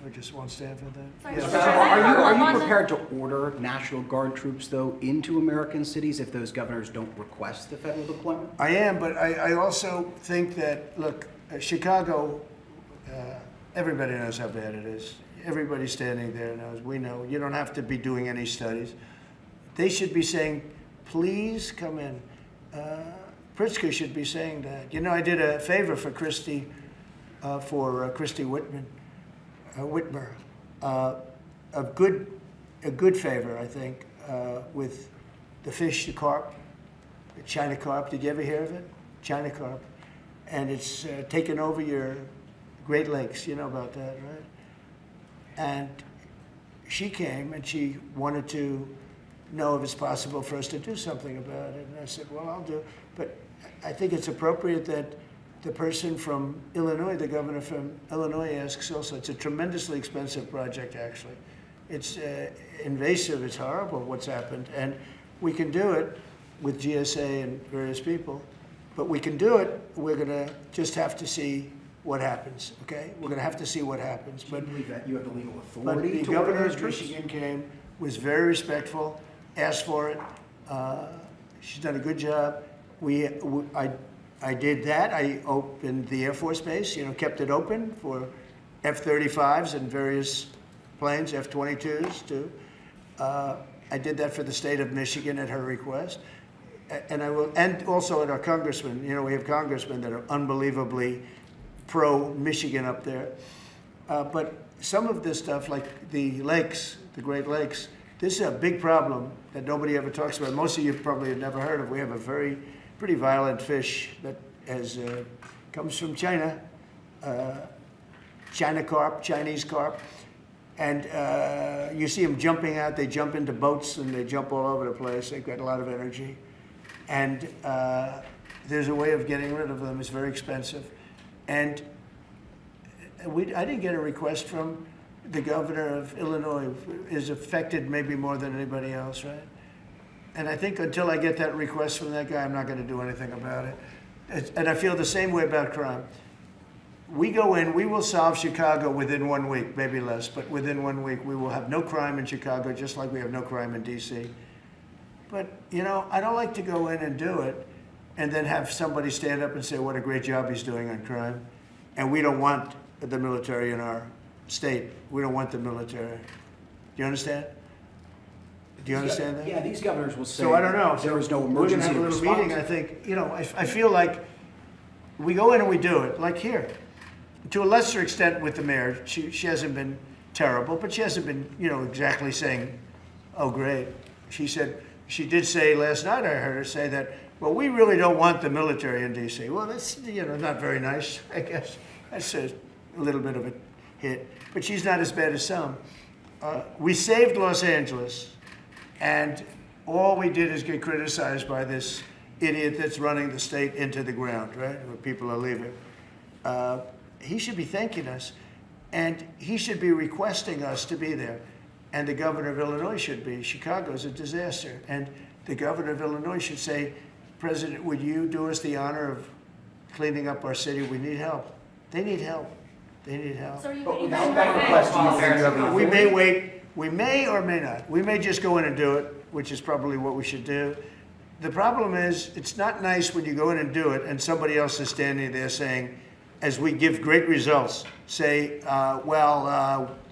We just won't stand for that. Sorry, Yes. Mr. President, Are you on the- prepared to order National Guard troops, though, into American cities if those governors don't request the federal deployment? I am, but I also think that, look, Chicago, everybody knows how bad it is. Everybody standing there knows. We know. You don't have to be doing any studies. They should be saying, please come in. Pritzker should be saying that. You know, I did a favor for Christy Whitmer, a good favor, I think, with the fish, the carp, the China carp. Did you ever hear of it? China carp. And it's taken over your Great Lakes. You know about that, right? And she came and she wanted to know if it's possible for us to do something about it. And I said, well, I'll do it. But I think it's appropriate that the person from Illinois, the governor from Illinois, asks also. It's a tremendously expensive project, actually. It's invasive, it's horrible what's happened. And we can do it with GSA and various people. But we can do it, we're gonna just have to see what happens, okay? We're gonna have to see what happens. Do you believe that you have the legal But authority the to order governor those of troops? Michigan came, was very respectful, asked for it. She's done a good job. I did that. I opened the Air Force Base, you know, kept it open for F-35s and various planes, F-22s too. I did that for the state of Michigan at her request. And I will, and also at our congressmen. You know, we have congressmen that are unbelievably pro-Michigan up there. But some of this stuff, like the lakes, the Great Lakes, this is a big problem that nobody ever talks about. Most of you probably have never heard of. We have a pretty violent fish that comes from China, China carp, Chinese carp. And you see them jumping out. They jump into boats and they jump all over the place. They've got a lot of energy. And there's a way of getting rid of them. It's very expensive. And I didn't get a request from the governor of Illinois, is affected maybe more than anybody else, right? And I think until I get that request from that guy, I'm not going to do anything about it. And I feel the same way about crime. We go in, we will solve Chicago within 1 week, maybe less, but within 1 week, we will have no crime in Chicago, just like we have no crime in DC. But, you know, I don't like to go in and do it and then have somebody stand up and say what a great job he's doing on crime. And we don't want the military in our state. We don't want the military. Do you understand? Do you understand that? Yeah, these governors will say So I don't know. there is no We're going to emergency have a little response. meeting, I think. You know, I feel like we go in and we do it, like here. To a lesser extent with the mayor. She hasn't been terrible, but she hasn't been, you know, exactly saying, oh, great. She did say last night, I heard her say that, well, we really don't want the military in D.C. Well, that's, you know, not very nice, I guess. That's a little bit of a hit. But she's not as bad as some. We saved Los Angeles, and all we did is get criticized by this idiot that's running the state into the ground, right, where people are leaving. He should be thanking us, and he should be requesting us to be there. And the governor of Illinois should be. Chicago's a disaster. And the governor of Illinois should say, President, would you do us the honor of cleaning up our city? We need help. They need help. They need help. So are you But waiting without for that request, do you think you have the We authority? may wait. We may or may not. We may just go in and do it, which is probably what we should do. The problem is, it's not nice when you go in and do it and somebody else is standing there saying, as we give great results, say,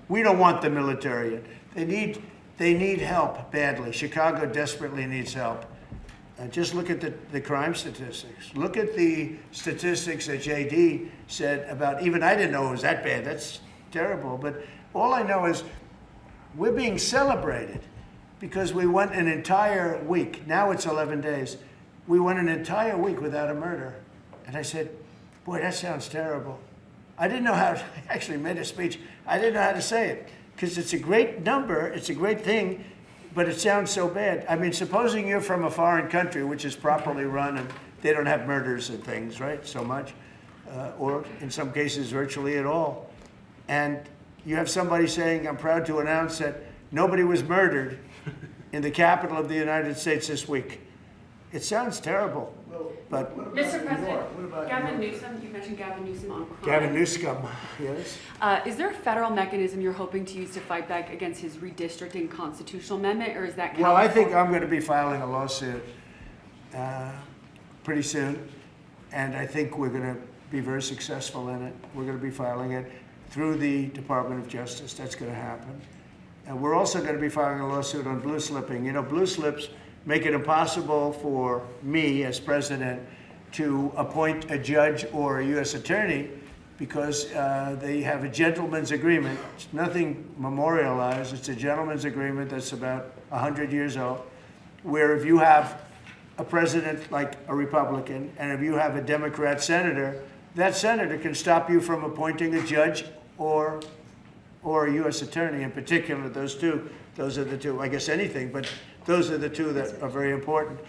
we don't want the military. They need help badly. Chicago desperately needs help. Just look at the crime statistics. Look at the statistics that JD said about, even I didn't know it was that bad. That's terrible. But all I know is we're being celebrated because we went an entire week. Now it's 11 days. We went an entire week without a murder. And I said, boy, that sounds terrible. I didn't know how to, I actually made a speech. I didn't know how to say it because it's a great number. It's a great thing. But it sounds so bad. I mean, supposing you're from a foreign country, which is properly run, and they don't have murders and things, right, so much, or in some cases virtually at all. And you have somebody saying, I'm proud to announce that nobody was murdered in the capital of the United States this week. It sounds terrible, but Mr. President, what about Governor Gavin Newsom, you mentioned Gavin Newsom on crime. Gavin Newsom, yes. Is there a federal mechanism you're hoping to use to fight back against his redistricting constitutional amendment, or is that Well, I think California? I'm going to be filing a lawsuit pretty soon, and I think we're going to be very successful in it. We're going to be filing it through the Department of Justice. That's going to happen. And we're also going to be filing a lawsuit on blue slipping. You know, blue slips make it impossible for me as president to appoint a judge or a U.S. attorney because they have a gentleman's agreement. It's nothing memorialized. It's a gentleman's agreement that's about 100 years old, where if you have a president like a Republican and if you have a Democrat senator, that senator can stop you from appointing a judge or a U.S. attorney in particular. Those are the two, I guess anything, but those are the two that are very important.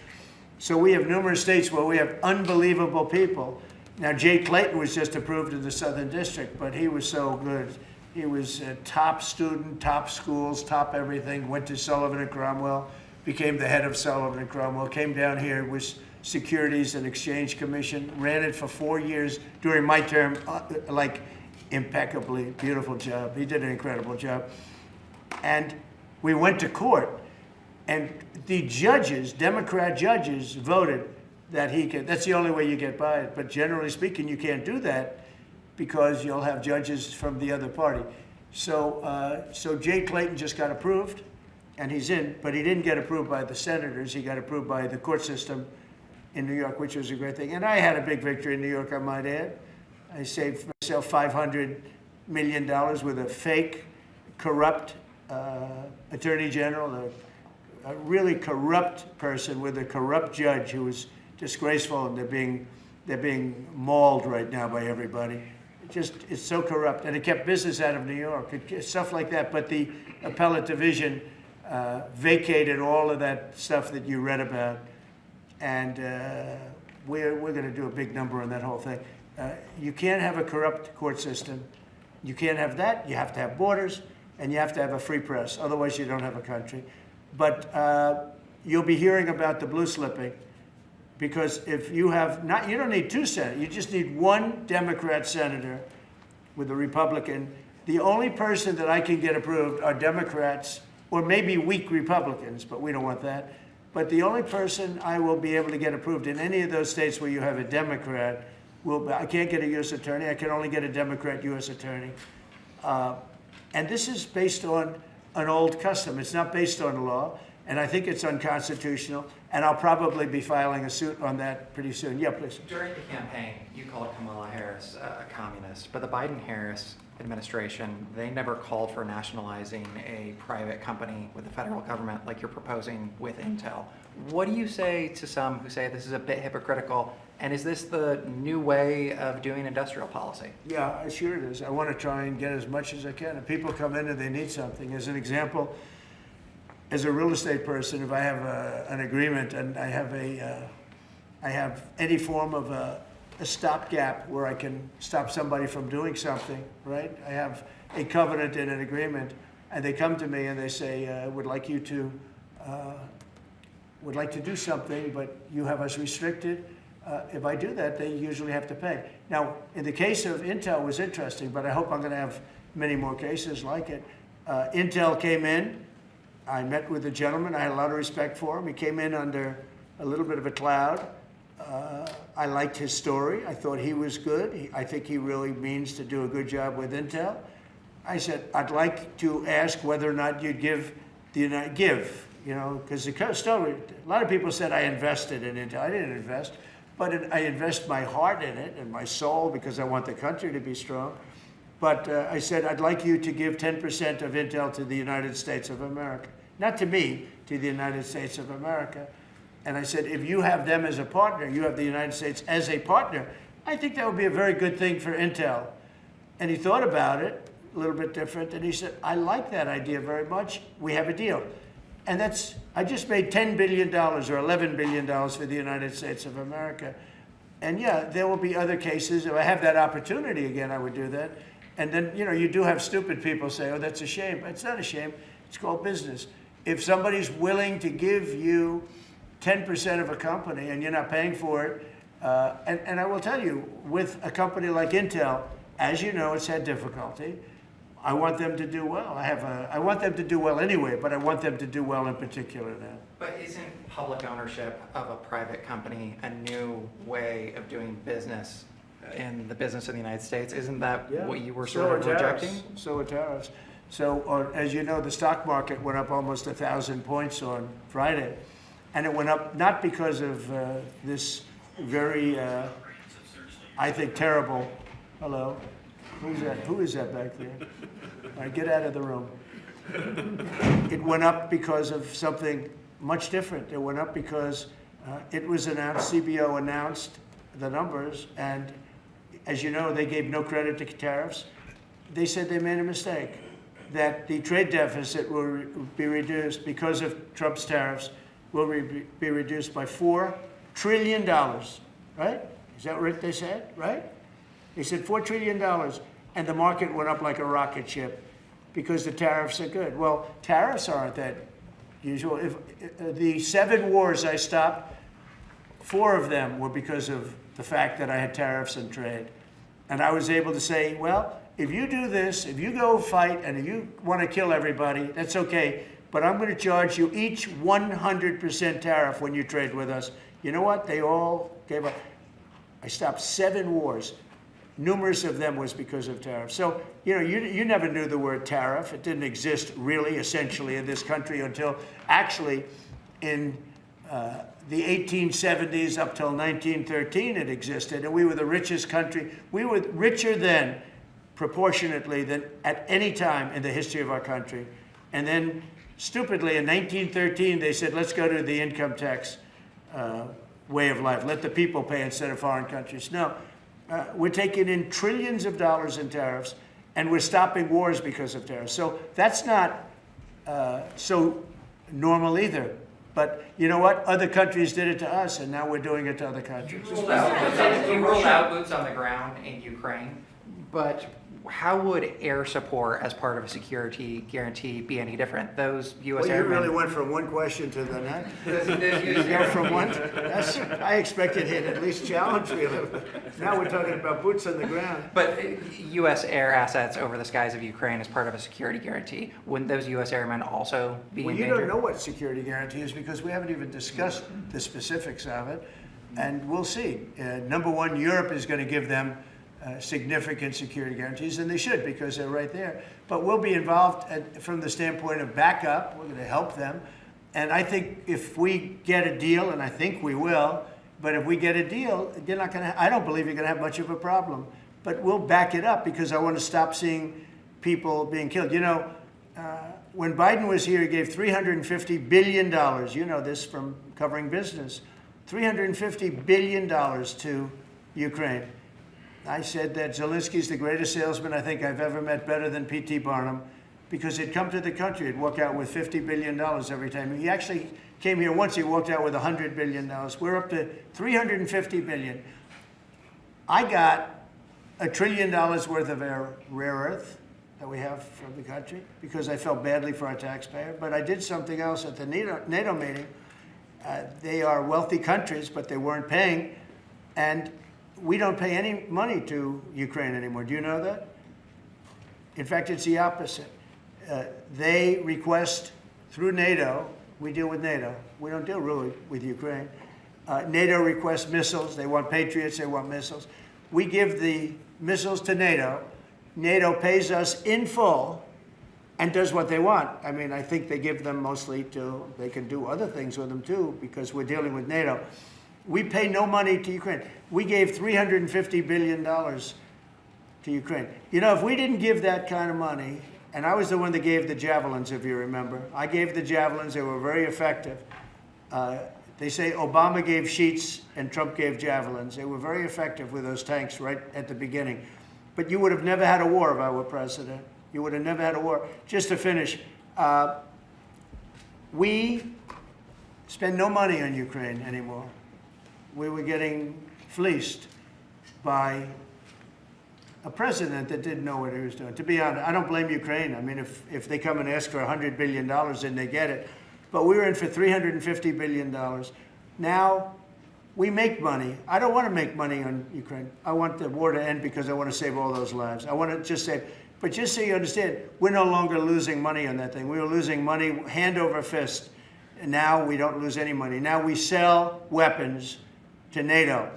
So we have numerous states where we have unbelievable people. Now, Jay Clayton was just approved in the Southern District, but he was so good. He was a top student, top schools, top everything, went to Sullivan and Cromwell, became the head of Sullivan and Cromwell, came down here, was Securities and Exchange Commission, ran it for 4 years during my term, like impeccably, beautiful job. He did an incredible job. And we went to court, and the judges, Democrat judges, voted that he could. That's the only way you get by it. But generally speaking, you can't do that because you'll have judges from the other party. So Jay Clayton just got approved, and he's in, but he didn't get approved by the senators. He got approved by the court system in New York, which was a great thing. And I had a big victory in New York, I might add. I saved myself $500 million with a fake, corrupt attorney general, a really corrupt person with a corrupt judge who was disgraceful, and they're being mauled right now by everybody. It's so corrupt, and it kept business out of New York, stuff like that. But the appellate division vacated all of that stuff that you read about, and we're going to do a big number on that whole thing. You can't have a corrupt court system. You can't have that. You have to have borders, and you have to have a free press. Otherwise, you don't have a country. But you'll be hearing about the blue slipping, because if you have not, you don't need two senators. You just need one Democrat senator with a Republican. The only person that I can get approved are Democrats or maybe weak Republicans, but we don't want that. But the only person I will be able to get approved in any of those states where you have a Democrat I can't get a U.S. attorney. I can only get a Democrat U.S. attorney. And this is based on an old custom. It's not based on law, and I think it's unconstitutional, and I'll probably be filing a suit on that pretty soon. Yeah, please. During the campaign, you called Kamala Harris a communist, but the Biden-Harris administration, they never called for nationalizing a private company with the federal government like you're proposing with Intel. What do you say to some who say this is a bit hypocritical, and is this the new way of doing industrial policy? Yeah, sure it is. I want to try and get as much as I can. If people come in and they need something, as an example, as a real estate person, if I have an agreement and I have any form of a stopgap where I can stop somebody from doing something, right? I have a covenant in an agreement, and they come to me and they say, would like to do something, but you have us restricted. If I do that, they usually have to pay. Now, in the case of Intel, it was interesting, but I hope I'm going to have many more cases like it. Intel came in. I met with the gentleman. I had a lot of respect for him. He came in under a little bit of a cloud. I liked his story. I thought he was good. I think he really means to do a good job with Intel. I said, I'd like to ask whether or not you'd give, you know, because the story, a lot of people said I invested in Intel. I didn't invest, but I invest my heart in it and my soul because I want the country to be strong. But I said, I'd like you to give 10% of Intel to the United States of America. Not to me, to the United States of America. And I said, if you have them as a partner, you have the United States as a partner, I think that would be a very good thing for Intel. And he thought about it, a little bit different, and he said, I like that idea very much. We have a deal. And I just made $10 billion or $11 billion for the United States of America. And yeah, there will be other cases. If I have that opportunity again, I would do that. And then, you know, you do have stupid people say, oh, that's a shame. It's not a shame. It's called business. If somebody's willing to give you 10% of a company and you're not paying for it, And I will tell you, with a company like Intel, as you know, it's had difficulty. I want them to do well. I want them to do well anyway, but I want them to do well in particular now. But isn't public ownership of a private company a new way of doing business in the business of the United States? Isn't that what you were sort of rejecting? So are tariffs. So, as you know, the stock market went up almost 1,000 points on Friday. And it went up not because of this very, I think, terrible, hello? Who's that? Who is that back there? All right, get out of the room. It went up because of something much different. It went up because it was announced, CBO announced the numbers, and as you know, they gave no credit to tariffs. They said they made a mistake, that the trade deficit will be reduced because of Trump's tariffs, will be reduced by $4 trillion, right? Is that what they said, right? They said $4 trillion, and the market went up like a rocket ship because the tariffs are good. Well, tariffs aren't that usual. If the 7 wars I stopped, 4 of them were because of the fact that I had tariffs and trade. And I was able to say, well, if you do this, if you go fight, and if you want to kill everybody, that's okay, but I'm going to charge you each 100% tariff when you trade with us. You know what? They all gave up. I stopped 7 wars. Numerous of them was because of tariffs. So, you know, you never knew the word tariff. It didn't exist really, essentially, in this country until actually in the 1870s up till 1913 it existed. And we were the richest country. We were richer then, proportionately, than at any time in the history of our country. And then, stupidly, in 1913, they said, let's go to the income tax way of life. Let the people pay instead of foreign countries. No. We're taking in trillions of dollars in tariffs, and we're stopping wars because of tariffs. So that's not so normal either. But you know what? Other countries did it to us, and now we're doing it to other countries. You ruled out boots on the ground in Ukraine, but how would air support as part of a security guarantee be any different? Those U.S. Well, you airmen... really went from one question to the next. You go from one. I expected he'd at least challenge me a little bit. Now we're talking about boots on the ground. But U.S. air assets over the skies of Ukraine as part of a security guarantee, wouldn't those U.S. airmen also be in danger? You don't know what security guarantee is because we haven't even discussed the specifics of it, and we'll see. Number one, Europe is going to give them significant security guarantees, and they should because they're right there. But we'll be involved from the standpoint of backup. We're going to help them. And I think if we get a deal, and I think we will, but if we get a deal, you're not going to, I don't believe you're going to have much of a problem. But we'll back it up because I want to stop seeing people being killed. You know, when Biden was here, he gave $350 billion. You know this from covering business. $350 billion to Ukraine. I said that Zelensky's the greatest salesman I think I've ever met, better than P.T. Barnum, because he'd come to the country, he'd walk out with $50 billion every time. He actually came here once, he walked out with $100 billion. We're up to $350 billion. I got $1 trillion worth of rare earth that we have from the country because I felt badly for our taxpayer. But I did something else at the NATO meeting. They are wealthy countries, but they weren't paying. And we don't pay any money to Ukraine anymore. Do you know that? In fact, it's the opposite. They request through NATO, we deal with NATO. We don't deal really with Ukraine. NATO requests missiles. They want Patriots. They want missiles. We give the missiles to NATO. NATO pays us in full and does what they want. I mean, I think they give them mostly to, they can do other things with them too because we're dealing with NATO. We pay no money to Ukraine. We gave $350 billion to Ukraine. You know, if we didn't give that kind of money, and I was the one that gave the javelins, if you remember. I gave the javelins. They were very effective. They say Obama gave sheets and Trump gave javelins. They were very effective with those tanks right at the beginning. But you would have never had a war if I were president. You would have never had a war. Just to finish, we spend no money on Ukraine anymore. We were getting fleeced by a president that didn't know what he was doing. To be honest, I don't blame Ukraine. I mean, if they come and ask for $100 billion, then they get it. But we were in for $350 billion. Now, We make money. I don't want to make money on Ukraine. I want the war to end because I want to save all those lives. I want to just save, but just so you understand, we're no longer losing money on that thing. We were losing money hand over fist. And now we don't lose any money. Now we sell weapons to NATO.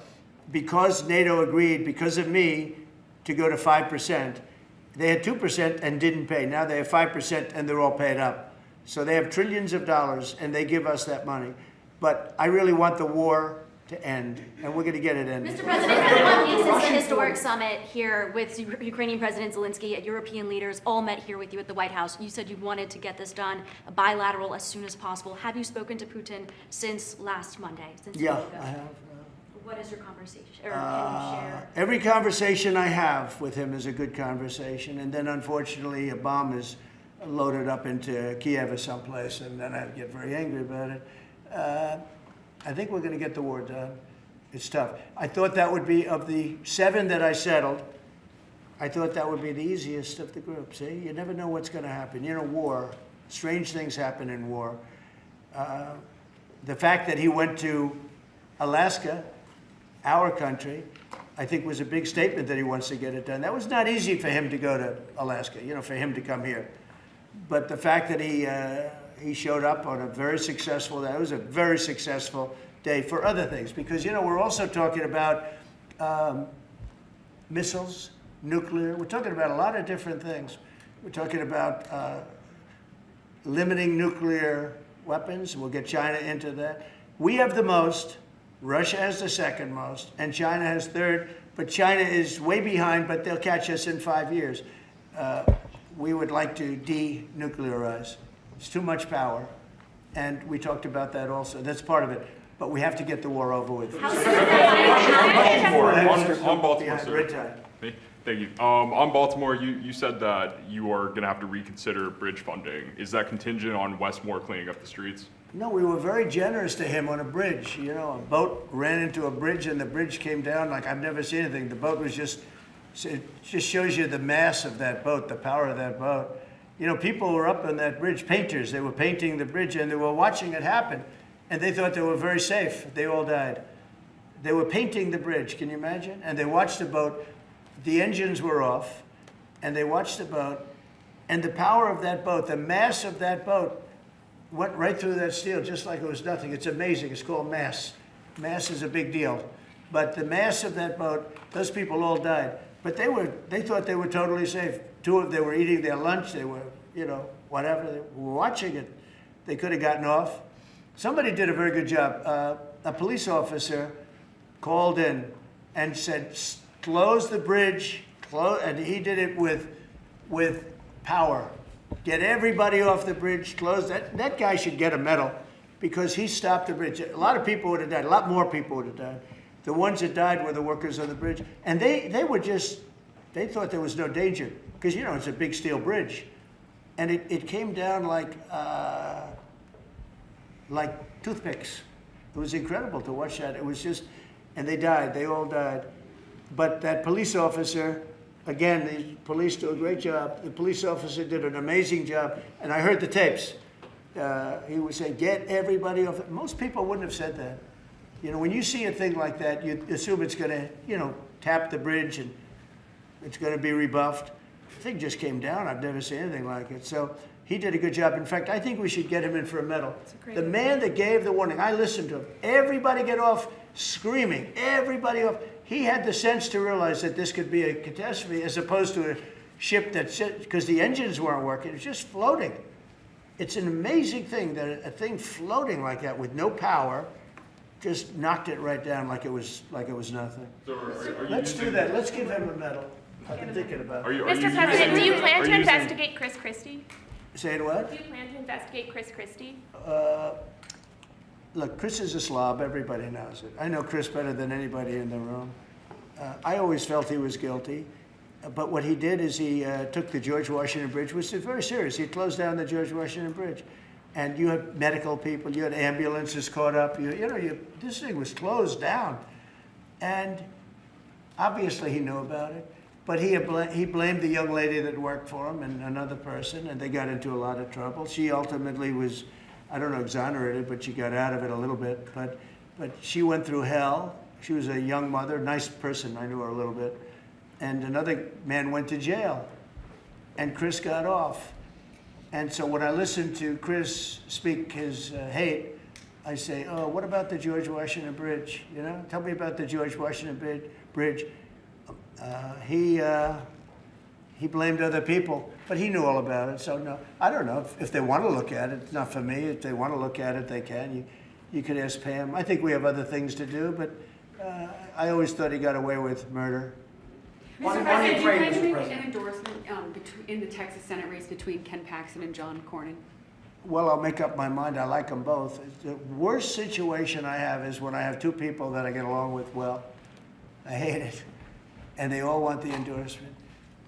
Because NATO agreed, because of me, to go to 5%. They had 2% and didn't pay. Now they have 5% and they're all paid up. So they have trillions of dollars and they give us that money. But I really want the war to end, and we're going to get it ended. Mr. President, it's been 1 week since the historic summit here with Ukrainian President Zelensky. European leaders all met here with you at the White House. You said you wanted to get this done bilateral as soon as possible. Have you spoken to Putin since last Monday? Yeah, I have. What is your conversation? Or can you share? Every conversation I have with him is a good conversation, and then unfortunately a bomb is loaded up into Kiev or someplace, and then I get very angry about it. I think we're going to get the war done. It's tough. I thought that would be, of the 7 that I settled, I thought that would be the easiest of the group. See, you never know what's going to happen. You know, war, strange things happen in war. The fact that he went to Alaska, our country, I think was a big statement that he wants to get it done. That was not easy for him to go to Alaska, you know, for him to come here. But the fact that he showed up on a very successful day, it was a very successful day for other things. Because, you know, we're also talking about missiles, nuclear. We're talking about a lot of different things. We're talking about limiting nuclear weapons. We'll get China into that. We have the most. Russia has the second most, and China has third, but China is way behind, but they'll catch us in 5 years. We would like to denuclearize. It's too much power, and we talked about that also. That's part of it, but we have to get the war over with. On Baltimore, sir. Thank you. On Baltimore, you said that you are going to have to reconsider bridge funding. Is that contingent on Westmore cleaning up the streets? No, we were very generous to him on a bridge. You know, a boat ran into a bridge and the bridge came down like I've never seen anything. The boat was just, it just shows you the mass of that boat, the power of that boat. You know, people were up on that bridge, painters. They were painting the bridge and they were watching it happen. And they thought they were very safe. They all died. They were painting the bridge, can you imagine? And they watched the boat. The engines were off. And they watched the boat. And the power of that boat, the mass of that boat, went right through that steel just like it was nothing. It's amazing. It's called mass. Mass is a big deal. But the mass of that boat, those people all died. But they thought they were totally safe. Two of them were eating their lunch. They were, you know, whatever. They were watching it. They could have gotten off. Somebody did a very good job. A police officer called in and said, close the bridge. And he did it with power. Get everybody off the bridge, close that. That guy should get a medal because he stopped the bridge. A lot of people would have died. A lot more people would have died. The ones that died were the workers on the bridge. And they were just, they thought there was no danger because, you know, it's a big steel bridge. And it came down like toothpicks. It was incredible to watch that. It was just, and they died. They all died. But that police officer, again, the police do a great job. The police officer did an amazing job. And I heard the tapes. He would say, get everybody off. Most people wouldn't have said that. You know, when you see a thing like that, you assume it's going to, you know, tap the bridge and it's going to be rebuffed. The thing just came down. I've never seen anything like it. So he did a good job. In fact, I think we should get him in for a medal. The man that gave the warning, I listened to him. Everybody get off screaming. Everybody off. He had the sense to realize that this could be a catastrophe as opposed to a ship that, because the engines weren't working, it was just floating. It's an amazing thing that a thing floating like that with no power just knocked it right down like it was nothing. So Let's do that. Let's give him a medal. I've been thinking about it. Mr. President, do you plan to investigate Chris Christie? Say it what? Do you plan to investigate Chris Christie? Look, Chris is a slob. Everybody knows it. I know Chris better than anybody in the room. I always felt he was guilty. But what he did is he took the George Washington Bridge, which is very serious. He closed down the George Washington Bridge. And you had medical people, you had ambulances caught up. This thing was closed down. And obviously he knew about it. But he blamed the young lady that worked for him and another person, and they got into a lot of trouble. She ultimately was, I don't know, exonerated, but she got out of it a little bit. But but she went through hell. She was a young mother, nice person, I knew her a little bit. And another man went to jail, and Chris got off. And so when I listen to Chris speak his hate, I say, oh, what about the George Washington Bridge? You know, tell me about the George Washington Bridge. He blamed other people, but he knew all about it. So no, I don't know if they want to look at it. It's not for me. If they want to look at it, they can. You could ask Pam. I think we have other things to do, but I always thought he got away with murder. Mr. President, do you plan to make an endorsement in the Texas Senate race between Ken Paxton and John Cornyn? Well, I'll make up my mind. I like them both. The worst situation I have is when I have two people that I get along with well. I hate it. And they all want the endorsement.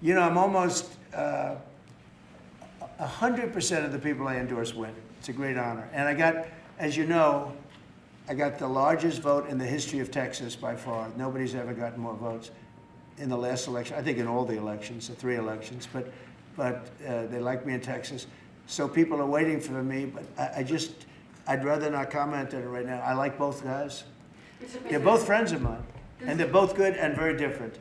You know, I'm almost 100% of the people I endorse win. It's a great honor. And I got, as you know, I got the largest vote in the history of Texas by far. Nobody's ever gotten more votes in the last election. I think in all the elections, the 3 elections, but they like me in Texas. So people are waiting for me, but I'd rather not comment on it right now. I like both guys. They're both friends of mine, and they're both good and very different.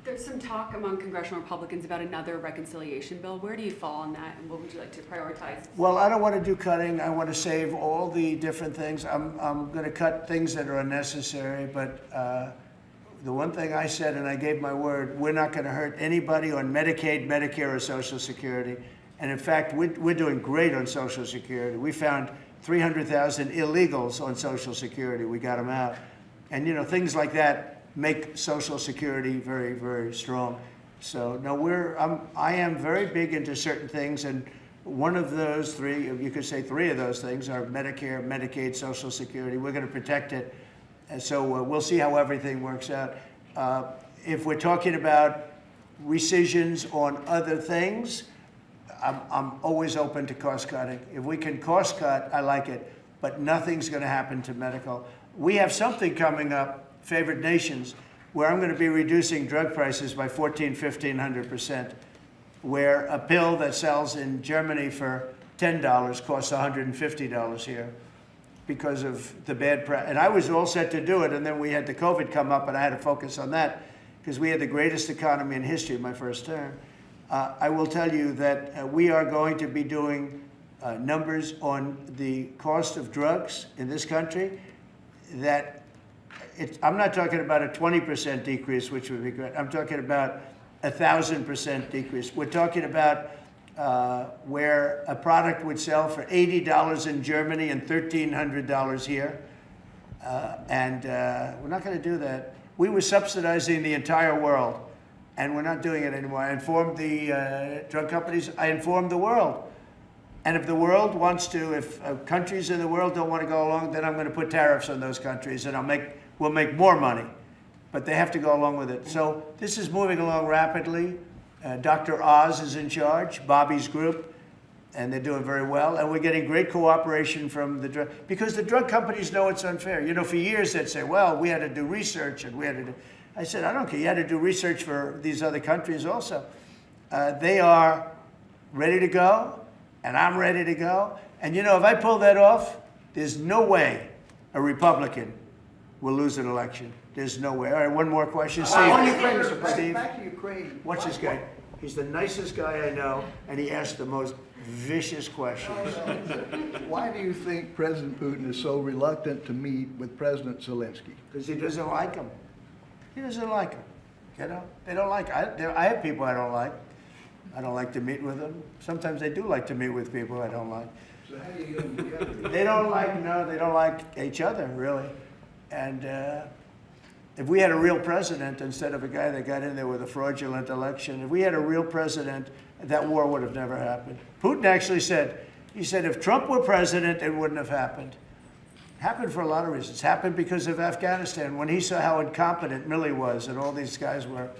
There's some talk among congressional Republicans about another reconciliation bill. Where do you fall on that, and what would you like to prioritize? Well, I don't want to do cutting. I want to save all the different things. I'm going to cut things that are unnecessary, but the one thing I said, and I gave my word, we're not going to hurt anybody on Medicaid, Medicare, or Social Security. And in fact, we're doing great on Social Security. We found 300,000 illegals on Social Security. We got them out. And, you know, things like that make Social Security very, very strong. So, no, I am very big into certain things, and one of those 3, you could say 3 of those things are Medicare, Medicaid, Social Security. We're going to protect it. And so we'll see how everything works out. If we're talking about rescissions on other things, I'm always open to cost cutting. If we can cost cut, I like it, but nothing's going to happen to medical. We have something coming up, favored nations, where I'm going to be reducing drug prices by 1,500% where a pill that sells in Germany for $10 costs $150 here because of the bad press. And I was all set to do it, and then we had the COVID come up, and I had to focus on that because we had the greatest economy in history my first term. I will tell you that we are going to be doing numbers on the cost of drugs in this country that I'm not talking about a 20% decrease, which would be great. I'm talking about 1,000% decrease. We're talking about where a product would sell for $80 in Germany and $1,300 here. We're not going to do that. We were subsidizing the entire world, and we're not doing it anymore. I informed the drug companies. I informed the world. And if the world wants to, if countries in the world don't want to go along, then I'm going to put tariffs on those countries, and we'll make more money. But they have to go along with it. So this is moving along rapidly. Dr. Oz is in charge, Bobby's group, and they're doing very well. And we're getting great cooperation from the drug, because the drug companies know it's unfair. You know, for years they'd say, well, we had to do research, and we had to do. I said, I don't care. You had to do research for these other countries also. They are ready to go, and I'm ready to go. And you know, if I pull that off, there's no way a Republican will lose an election. There's no way. All right, one more question. Steve. On Ukraine, Mr. President. Steve. Back to Ukraine. Watch this guy. He's the nicest guy I know, and he asks the most vicious questions. Why do you think President Putin is so reluctant to meet with President Zelensky? Because he doesn't like him. He doesn't like him. You know, they don't like. I have people I don't like. I don't like to meet with them. Sometimes they do like to meet with people I don't like. So how do you get them together? They don't like each other, really. And if we had a real president instead of a guy that got in there with a fraudulent election, if we had a real president, that war would have never happened. Putin actually said, he said, if Trump were president, it wouldn't have happened. Happened for a lot of reasons. Happened because of Afghanistan. When he saw how incompetent Milley was and all these guys were,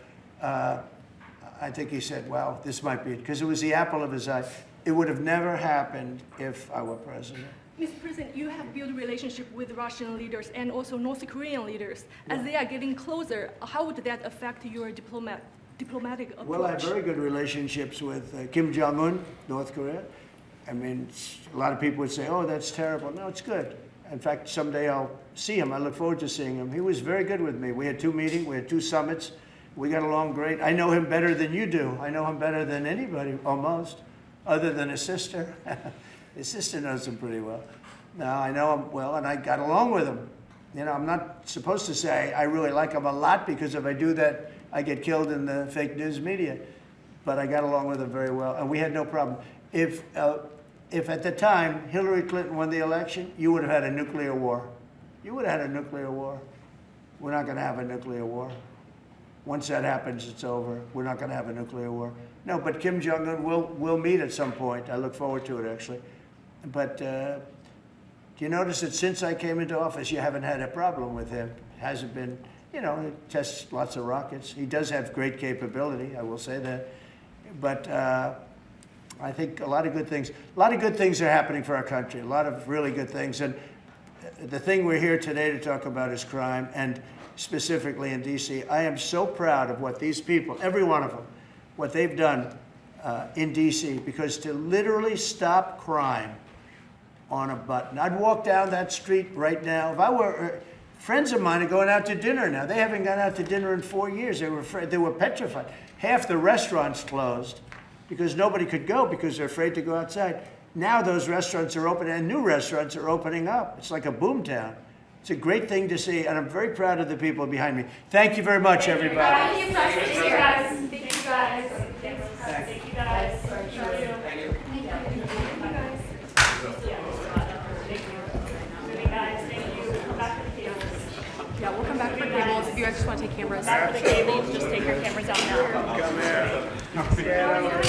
I think he said, wow, this might be it. Because it was the apple of his eye. It would have never happened if I were president. Mr. President, you have built a relationship with Russian leaders and also North Korean leaders. As they are getting closer, how would that affect your diplomatic approach? Well, I have very good relationships with Kim Jong-un, North Korea. I mean, a lot of people would say, oh, that's terrible. No, it's good. In fact, someday I'll see him. I look forward to seeing him. He was very good with me. We had 2 meetings, we had 2 summits. We got along great. I know him better than you do. I know him better than anybody, almost, other than his sister. His sister knows him pretty well. Now, I know him well, and I got along with him. You know, I'm not supposed to say I really like him a lot, because if I do that, I get killed in the fake news media. But I got along with him very well, and we had no problem. If at the time Hillary Clinton won the election, you would have had a nuclear war. You would have had a nuclear war. We're not going to have a nuclear war. Once that happens, it's over. We're not going to have a nuclear war. No, but Kim Jong-un will meet at some point. I look forward to it, actually. But do you notice that since I came into office, you haven't had a problem with him? Hasn't been, you know, he tests lots of rockets. He does have great capability, I will say that. But I think a lot of good things are happening for our country, a lot of really good things. And the thing we're here today to talk about is crime, and specifically in D.C. I am so proud of what these people, every one of them, what they've done in D.C., because to literally stop crime on a button. I'd walk down that street right now. If I were, friends of mine are going out to dinner now. They haven't gone out to dinner in 4 years. They were afraid, they were petrified. Half the restaurants closed because nobody could go because they're afraid to go outside. Now those restaurants are open, and new restaurants are opening up. It's like a boom town. It's a great thing to see, and I'm very proud of the people behind me. Thank you very much, everybody. Thank you, guys. Thank you, guys. Thank you, guys. Thank you, guys. Thank you. Yeah, we'll come back for cables. If you guys just want to take cameras. Back for the cables, just take your cameras out now. Come here.